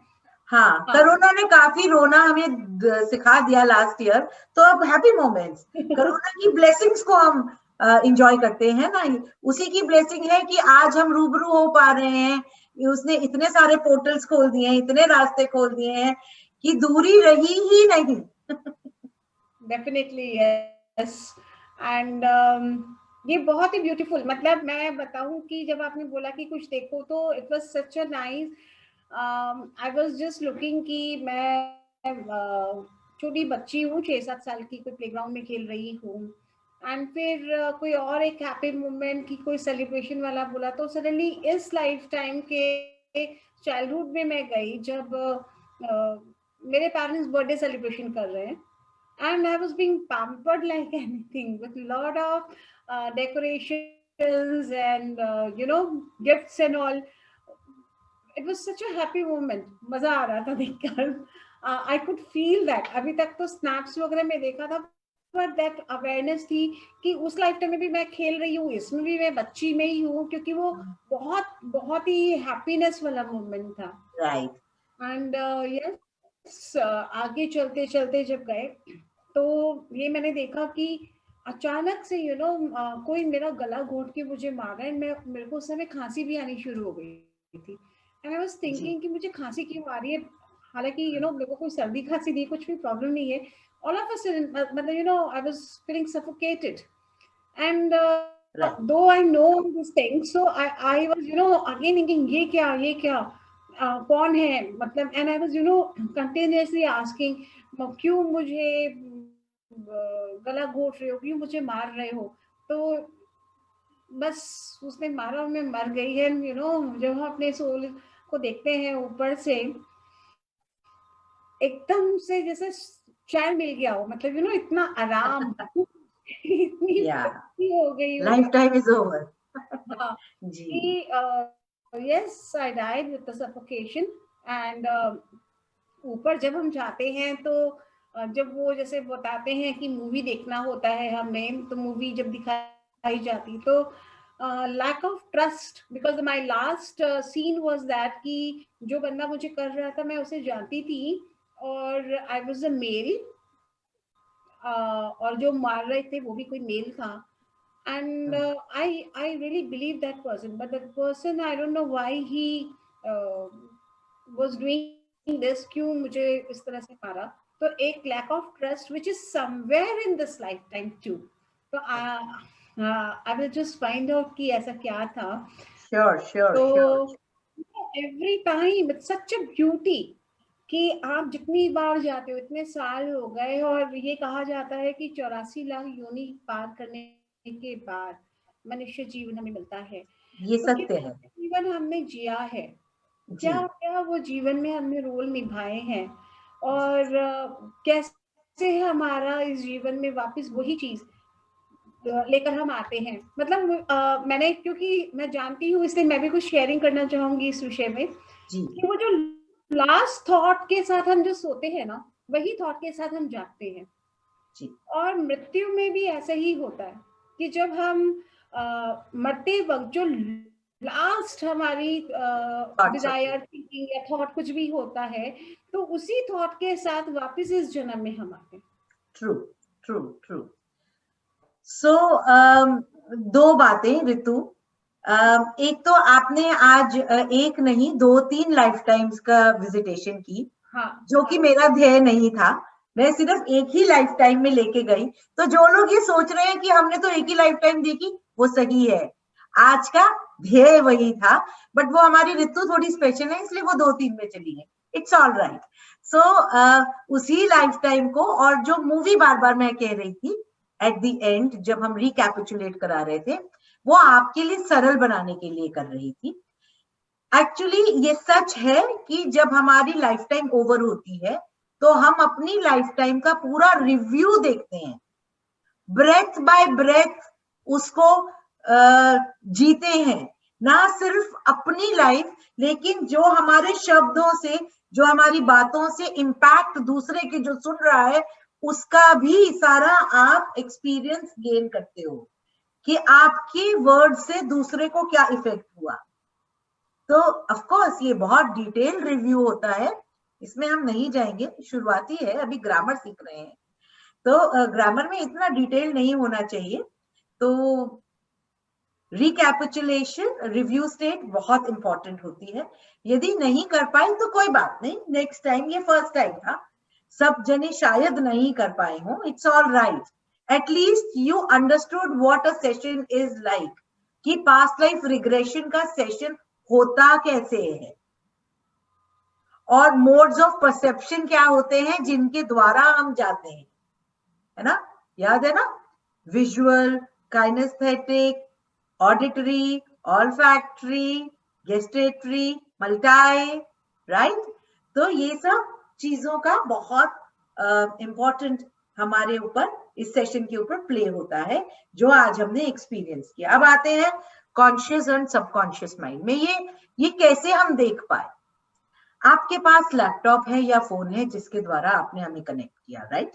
हाँ, कोरोना ने काफी रोना हमें सिखा दिया लास्ट ईयर, तो अब हैप्पी मोमेंट्स, कोरोना की ब्लेसिंग्स को हम एंजॉय करते हैं ना. उसी की ब्लेसिंग है कि आज हम रूबरू हो पा रहे हैं. उसने इतने सारे पोर्टल्स खोल दिए हैं, इतने रास्ते खोल दिए हैं कि दूरी रही ही नहीं. Definitely yes. एंड ये बहुत ही ब्यूटीफुल, मतलब मैं बताऊं कि जब आपने बोला कि कुछ देखो, तो it was such a nice. I was just looking कि मैं छोटी बच्ची हूँ, 6-7 साल की, कोई प्लेग्राउंड में खेल रही हूँ, एंड फिर कोई और एक हैप्पी मोमेंट की कोई सेलिब्रेशन वाला बोला, तो सडनली इस लाइफ टाइम के चाइल्डहुड में मैं गई जब मेरे पेरेंट्स बर्थडे सेलिब्रेशन कर रहे हैं. And I was being pampered like anything with a lot of decorations and gifts and all. It was such a happy moment. मजा आ रहा था देखकर. I could feel that. अभी तक तो snaps वगैरह में देखा था, but that awareness थी कि उस लाइफ टाइम में भी मैं खेल रही हूँ, इसमें भी मैं बच्ची में ही हूँ, क्योंकि वो बहुत बहुत ही हैप्पीनेस वाला मोमेंट था. Right. And yes, आगे चलते चलते जब गए तो ये मैंने देखा कि अचानक से कोई मेरा गला घोट के मुझे मार रहा है. मेरे को उस समय खांसी भी आनी शुरू हो गई थी. एंड आई वाज थिंकिंग कि मुझे खांसी क्यों आ रही है, हालांकि मेरे को कोई सर्दी खांसी नहीं, कुछ भी प्रॉब्लम नहीं है. ऑल ऑफ अ सडन मतलब I was feeling suffocated. And though I know this thing, so I was again thinking ये क्या कौन है, मतलब. And I was continuously asking, क्यों मुझे गला घोट रहे हो, क्यों मुझे मार रहे हो. तो बस उसने मारा और मैं मर गई है. जब हम अपने सोल को देखते हैं ऊपर से, एकदम से जैसे चैन मिल गया हो, मतलब इतना आराम, इतनी खुशी हो गई. Life time is over. जी. yes, I died with the suffocation. And ऊपर जब हम जाते हैं तो जब वो जैसे बताते हैं कि मूवी देखना होता है हमें, तो मूवी जब दिखाई जाती तो lack of trust, because my last scene was that कि जो बंदा मुझे कर रहा था मैं उसे जानती थी और I was a male, और जो मार रहे थे वो भी कोई मेल था. And I really believe that person, but that person, I don't know why he was doing this, क्यों मुझे इस तरह से मारा. तो एक lack of trust which is somewhere in this lifetime too. तो I will just find out कि ऐसा क्या था. Sure. Every time it's such a beauty कि आप जितनी बार जाते हो, इतने साल हो गए, और ये कहा जाता है कि 84 लाख योनि पार करने के बाद मनुष्य जीवन हमें मिलता है. ये तो सत्य है. जीवन हमने जिया है, क्या क्या वो जीवन में हमने रोल निभाए हैं, और कैसे हमारा इस जीवन में वापस वही चीज लेकर हम आते हैं. मतलब मैंने, क्योंकि मैं जानती हूँ, इसलिए मैं भी कुछ शेयरिंग करना चाहूंगी इस विषय में कि वो जो लास्ट थॉट के साथ हम जो सोते हैं ना, वही थॉट के साथ हम जागते हैं. और मृत्यु में भी ऐसा ही होता है कि जब हम मरते वक्त जो लास्ट हमारी डिजायर, थिंकिंग या थॉट कुछ भी होता है, तो उसी थॉट के साथ वापस इस जन्म में हम आते हैं. ट्रू. सो दो बातें ऋतु. एक तो आपने आज एक नहीं 2-3 लाइफ टाइम्स का विजिटेशन की, जो कि मेरा ध्येय नहीं था. मैं सिर्फ एक ही लाइफ टाइम में लेके गई। तो जो लोग ये सोच रहे हैं कि हमने तो एक ही लाइफ टाइम देखी, वो सही है। आज का ध्येय वही था, बट वो हमारी ऋतु थोड़ी स्पेशल है, इसलिए वो 2-3 में चली गई। It's all right. सो उसी लाइफ टाइम को, और जो मूवी बार बार मैं कह रही थी एट द एंड जब हम रिकैपिचुलेट करा रहे थे, वो आपके लिए सरल बनाने के लिए कर रही थी। एक्चुअली ये सच है कि जब हमारी लाइफ टाइम ओवर होती है तो हम अपनी लाइफ टाइम का पूरा रिव्यू देखते हैं, ब्रेथ बाय ब्रेथ उसको जीते हैं। ना सिर्फ अपनी लाइफ, लेकिन जो हमारे शब्दों से, जो हमारी बातों से इम्पैक्ट दूसरे के जो सुन रहा है, उसका भी सारा आप एक्सपीरियंस गेन करते हो कि आपके वर्ड से दूसरे को क्या इफेक्ट हुआ। तो ऑफ कोर्स ये बहुत डिटेल रिव्यू होता है, इसमें हम नहीं जाएंगे, शुरुआती है, अभी ग्रामर सीख रहे हैं, तो ग्रामर में इतना डिटेल नहीं होना चाहिए। तो रिकैपिचुलेशन, रिव्यू स्टेट बहुत इंपॉर्टेंट होती है। यदि नहीं कर पाए तो कोई बात नहीं, नेक्स्ट टाइम, ये फर्स्ट टाइम था, सब जने शायद नहीं कर पाए हो, it's all right. At least you understood what a session is like, कि पास्ट लाइफ रिग्रेशन का सेशन होता कैसे है, और मोड्स ऑफ परसेप्शन क्या होते हैं जिनके द्वारा हम जाते हैं, है ना, याद है ना, visual, kinesthetic, auditory, olfactory, gustatory, multi, right. तो ये सब चीजों का बहुत इंपॉर्टेंट हमारे ऊपर, इस सेशन के ऊपर प्ले होता है, जो आज हमने एक्सपीरियंस किया। अब आते हैं कॉन्शियस एंड सबकॉन्शियस माइंड में। ये कैसे हम देख पाए। आपके पास लैपटॉप है या फोन है जिसके द्वारा आपने हमें कनेक्ट किया, राइट,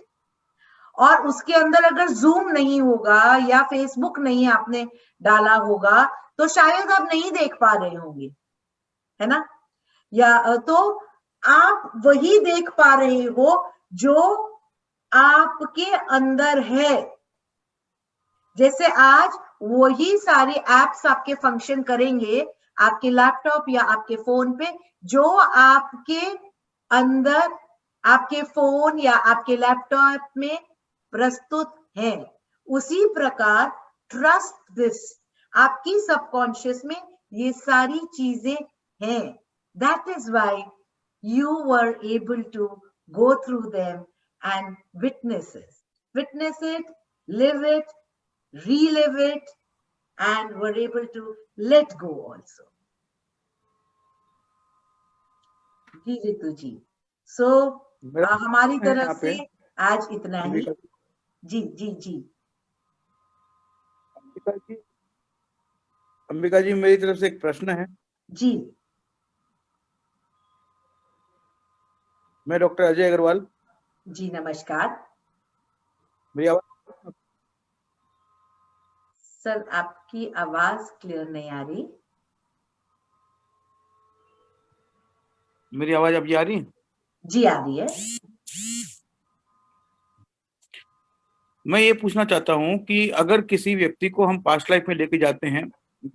और उसके अंदर अगर जूम नहीं होगा या फेसबुक नहीं आपने डाला होगा तो शायद आप नहीं देख पा रहे होंगे, है ना, या तो आप वही देख पा रहे हो जो आपके अंदर है। जैसे आज वही सारे एप्स आपके फंक्शन करेंगे आपके लैपटॉप या आपके फोन पे, जो आपके अंदर, आपके फोन या आपके लैपटॉप में प्रस्तुत है। उसी प्रकार ट्रस्ट दिस, आपकी सबकॉन्शियस में ये सारी चीजें हैं। That is why you were able to go through them and witness it, live it, relive it, and were able to let go also. जी रितु जी, सो हमारी तरफ से आज इतना ही। जी जी जी अंबिका जी, मेरी तरफ से एक प्रश्न है। जी, मैं डॉक्टर अजय अग्रवाल। जी नमस्कार। मेरी आवाज? सर आपकी आवाज क्लियर नहीं आ रही। मेरी आवाज अब आ रही है? जी आ रही है। मैं ये पूछना चाहता हूँ कि अगर किसी व्यक्ति को हम पास्ट लाइफ में लेके जाते हैं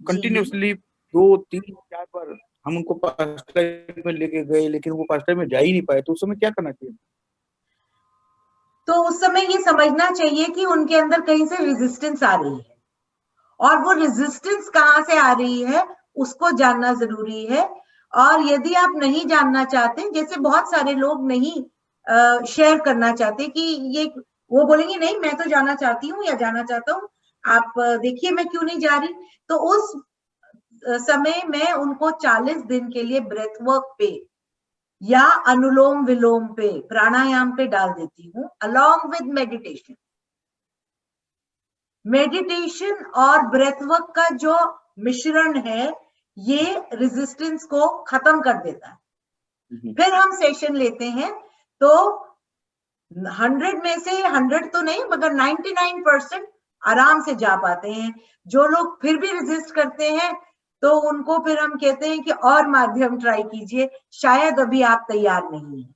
कंटिन्यूअसली 2, 3, 4 बार हम उनको पास्ट लाइफ में लेके गए, लेकिन वो पास्ट लाइफ में जा ही नहीं पाए, तो उस समय क्या करना चाहिए? तो उस समय ये समझना चाहिए कि उनके अंदर कहीं से रेजिस्टेंस आ रही है, और वो रेजिस्टेंस कहाँ से आ रही है उसको जानना जरूरी है। और यदि आप नहीं जानना चाहते, जैसे बहुत सारे लोग नहीं शेयर करना चाहते कि ये, वो बोलेंगे नहीं मैं तो जाना चाहती हूँ या जाना चाहता हूँ, आप देखिए मैं क्यों नहीं जा रही। तो उस समय मैं उनको 40 दिन के लिए ब्रेथ वर्क पे या अनुलोम विलोम पे, प्राणायाम पे डाल देती हूँ, अलॉन्ग विद मेडिटेशन। मेडिटेशन और ब्रेथ वर्क का जो मिश्रण है ये रेजिस्टेंस को खत्म कर देता है। फिर हम सेशन लेते हैं तो 100 में से 100 तो नहीं मगर 99% आराम से जा पाते हैं। जो लोग फिर भी रेजिस्ट करते हैं तो उनको फिर हम कहते हैं कि और माध्यम ट्राई कीजिए, शायद अभी आप तैयार नहीं है।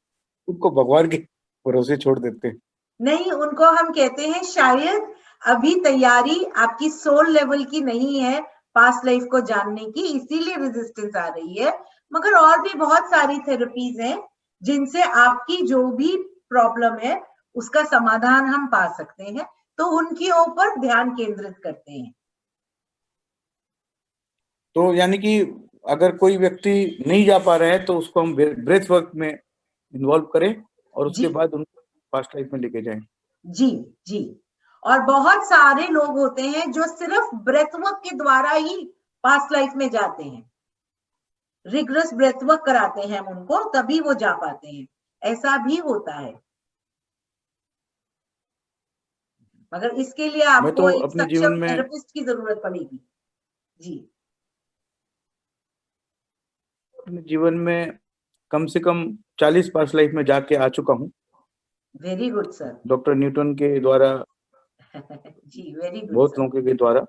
उनको भगवान के भरोसे छोड़ देते हैं। नहीं, उनको हम कहते हैं शायद अभी तैयारी आपकी सोल लेवल की नहीं है पास्ट लाइफ को जानने की, इसीलिए रेजिस्टेंस आ रही है। मगर और भी बहुत सारी थेरेपीज हैं जिनसे आपकी जो भी प्रॉब्लम है उसका समाधान हम पा सकते हैं, तो उनकी ऊपर ध्यान केंद्रित करते हैं। तो यानी कि अगर कोई व्यक्ति नहीं जा पा रहा है तो उसको हम ब्रेथ वर्क में इन्वॉल्व करें और उसके जी बाद उनको पास्ट लाइफ में लेके जाएं। जी जी। और बहुत सारे लोग होते हैं जो सिर्फ ब्रेथ वर्क के द्वारा ही पास्ट लाइफ में जाते हैं, रिग्रेस ब्रेथ वर्क कराते हैं हम उनको, तभी वो जा पाते हैं, ऐसा भी होता है। मगर इसके लिए मैं आपको तो एक अपने जीवन सक्षम में थेरेपिस्ट की जरूरत पड़ेगी। जी अपने जीवन में कम से कम 40 पास्ट लाइफ में जाके आ चुका हूँ, very good sir. Doctor Newton के द्वारा, जी वेरी गुड बहुत सर। लोगों के द्वारा।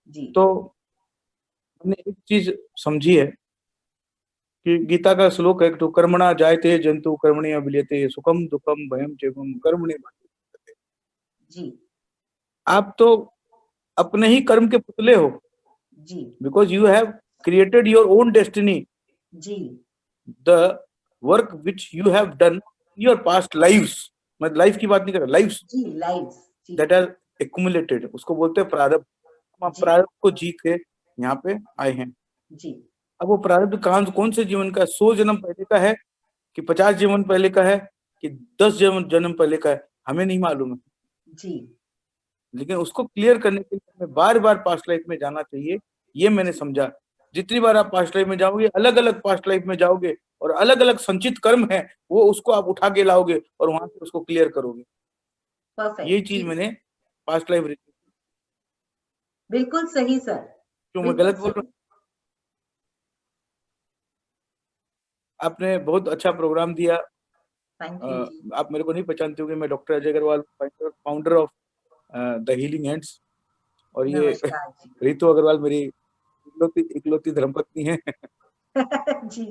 जी तो हमने एक चीज समझी है कि गीता का श्लोक है, तो कर्मणा जायते जंतु कर्मणि अभिलीयते सुखम दुखम भयम चैवम कर्मणि बाध्यते। जी आप तो अपने ही कर्म के पुतले हो, जी because you have created your own destiny, जी the work which you have done your past lives. मैं लाइफ की बात नहीं कर रहा, लाइव्स जी लाइव्स। जी दैट आर एक्युमुलेटेड, उसको बोलते हैं प्रारब्ध। हम आप जी प्रारब्ध को जी के यहाँ पे आए हैं। जी अब वो प्रारब्ध कौन से जीवन का है? 100 जन्म पहले का है कि 50 जन्म पहले का है कि 10 जन्म पहले का है, हमें नहीं मालूम है। जी लेकिन उसको क्लियर करने के लिए हमें बार बार पास्ट लाइफ में जाना चाहिए, ये मैंने समझा। जितनी बार आप पास्ट लाइफ में जाओगे, अलग अलग पास्ट लाइफ में जाओगे और अलग अलग संचित कर्म है वो उसको आप उठा के लाओगे और वहां से उसको क्लियर करोगे। परफेक्ट। ये चीज मैंने पास्ट लाइफ, बिल्कुल सही सर, क्यों मैं बिल्कुल गलत बोल रहा सही। हूँ? आपने बहुत अच्छा प्रोग्राम दिया। थैंक यू जी। आप मेरे को नहीं पहचानते होंगे, मैं doctor Ajay Agarwal, founder of the healing hands, और ये नमस्कार जी। रितु अग्रवाल मेरी इकलौती धर्मपत्नी है। जी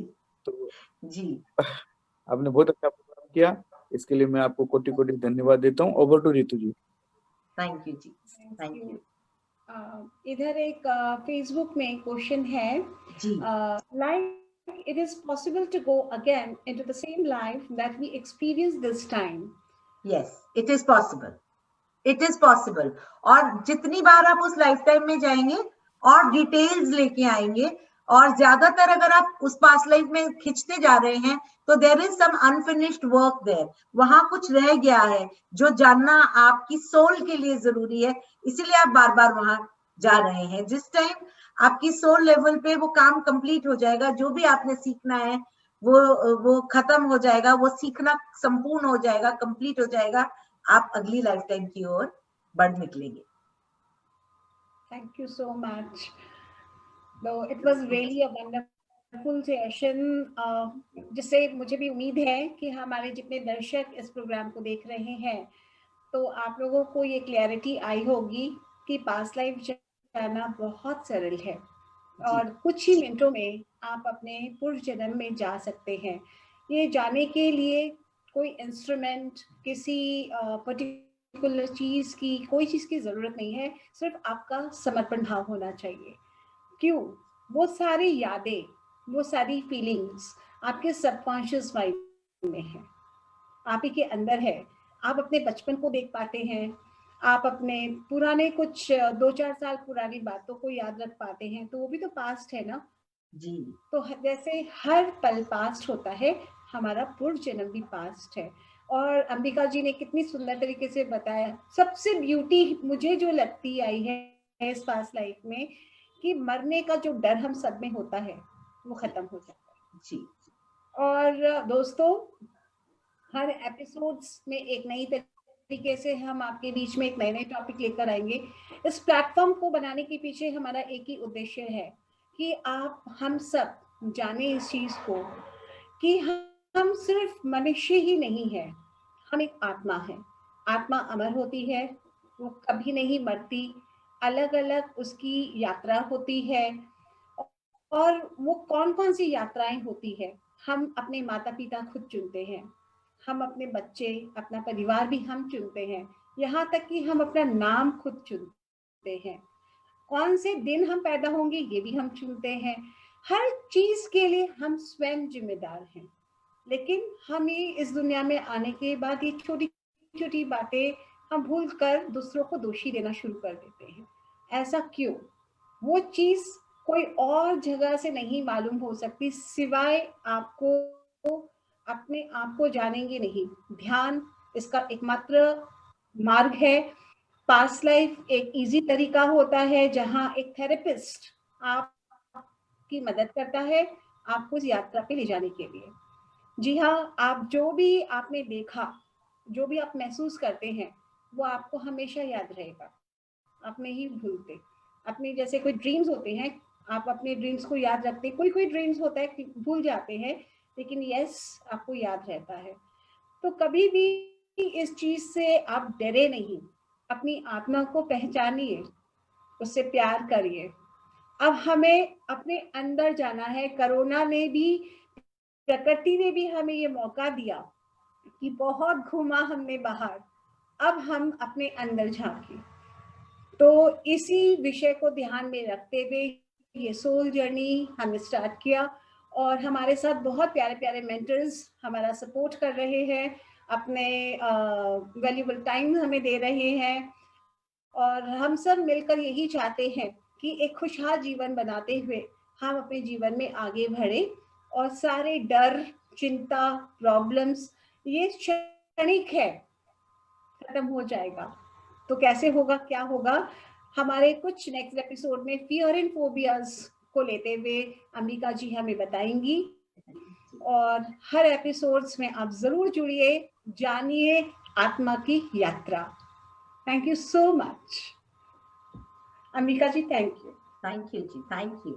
तो जी। आपने बहुत अच्छा प्रोग्राम किया, इसके लिए मैं आपको कोटि कोटि धन्यवाद देता हूँ। Over to Ritu ji. Thank you जी। Thank thank you. यू इधर एक फेसबुक में क्वेश्चन है, जी। like it is possible to go again into the same life that we experienced this time? Yes it is possible, it is possible. और जितनी बार आप उस लाइफ टाइम में जाएंगे और डिटेल्स लेके आएंगे, और ज्यादातर अगर आप उस पास्ट लाइफ में खिंचते जा रहे हैं तो there is some unfinished work there, वहां कुछ रह गया है जो जानना आपकी सोल के लिए जरूरी है, इसीलिए आप बार बार वहां जा रहे हैं। जिस टाइम आपकी सोल लेवल पे वो काम कंप्लीट हो जाएगा, जो भी आपने सीखना है वो खत्म हो जाएगा, वो सीखना संपूर्ण हो जाएगा, कंप्लीट हो जाएगा, आप अगली लाइफ टाइम की ओर बढ़ निकलेंगे। Thank you so much. Though it was really a wonderful session, जिससे मुझे भी उम्मीद है कि हमारे जितने दर्शक इस प्रोग्राम को देख रहे हैं, तो आप लोगों को ये क्लैरिटी आई होगी कि पास्ट लाइफ जाना बहुत सरल है और कुछ ही मिनटों में आप अपने पूर्व जन्म में जा सकते हैं। ये जाने के लिए कोई इंस्ट्रूमेंट, किसी पर्टिकुलर चीज की, कोई चीज की जरूरत नहीं है, सिर्फ आपका समर्पण भाव होना चाहिए। क्यों? वो सारी यादें, वो सारी फीलिंग्स आपके सबकॉन्शियस माइंड में है, आप ही के अंदर है। आप अपने बचपन को देख पाते हैं, आप अपने पुराने कुछ 2-4 साल पुरानी बातों को याद रख पाते हैं, तो वो भी तो पास्ट है ना। जी तो जैसे हर पल पास्ट होता है, हमारा पूर्व जन्म भी पास्ट है। और अंबिका जी ने कितनी सुंदर तरीके से बताया। सबसे ब्यूटी मुझे जो लगती आई है इस पास्ट लाइफ में, कि मरने का जो डर हम सब में होता है वो खत्म हो जाता है जी। और दोस्तों, हर एपिसोड्स में एक नई तरीके से हम आपके बीच में एक नए नए टॉपिक लेकर आएंगे। इस प्लेटफॉर्म को बनाने के पीछे हमारा एक ही उद्देश्य है कि आप हम सब जाने इस चीज को कि हम सिर्फ मनुष्य ही नहीं है, हम एक आत्मा है। आत्मा अमर होती है, वो कभी नहीं मरती, अलग अलग उसकी यात्रा होती है। और वो कौन कौन सी यात्राएं होती है, हम अपने माता पिता खुद चुनते हैं, हम अपने बच्चे, अपना परिवार भी हम चुनते हैं, यहाँ तक कि हम अपना नाम खुद चुनते हैं। कौन से दिन हम पैदा होंगे ये भी हम चुनते हैं। हर चीज के लिए हम स्वयं जिम्मेदार हैं। लेकिन हमें इस दुनिया में आने के बाद ये छोटी छोटी बातें हम भूल कर दूसरों को दोषी देना शुरू कर देते हैं। ऐसा क्यों? वो चीज कोई और जगह से नहीं मालूम हो सकती सिवाय आपको अपने आप को जानेंगे नहीं। ध्यान इसका एकमात्र मार्ग है। पास्ट लाइफ एक इजी तरीका होता है जहां एक थेरेपिस्ट आपकी मदद करता है आपको इस यात्रा पे ले जाने के लिए। जी हाँ, आप जो भी आपने देखा, जो भी आप महसूस करते हैं, वो आपको हमेशा याद रहेगा, आप नहीं भूलते। अपने जैसे कोई ड्रीम्स होते हैं, आप अपने ड्रीम्स को याद रखते हैं। कोई ड्रीम्स होता है कि भूल जाते हैं, लेकिन यस आपको याद रहता है। तो कभी भी इस चीज से आप डरे नहीं, अपनी आत्मा को पहचानिए, उससे प्यार करिए। अब हमें अपने अंदर जाना है। कोरोना ने भी, प्रकृति ने भी हमें ये मौका दिया कि बहुत घूमा हमने बाहर, अब हम अपने अंदर झांके। तो इसी विषय को ध्यान में रखते हुए ये सोल जर्नी हमने स्टार्ट किया और हमारे साथ बहुत प्यारे प्यारे मेंटर्स हमारा सपोर्ट कर रहे हैं, अपने वैल्यूबल टाइम हमें दे रहे हैं और हम सब मिलकर यही चाहते हैं कि एक खुशहाल जीवन बनाते हुए हम अपने जीवन में आगे बढ़े और सारे डर, चिंता, प्रॉब्लम्स ये क्षणिक है, खत्म हो जाएगा। तो कैसे होगा, क्या होगा, हमारे कुछ नेक्स्ट एपिसोड में फियर एंड फोबियाज को लेते हुए अंबिका जी हमें बताएंगी और हर एपिसोड्स में आप जरूर जुड़िए, जानिए आत्मा की यात्रा। Thank you so much Ambika ji. Thank you जी, थैंक यू।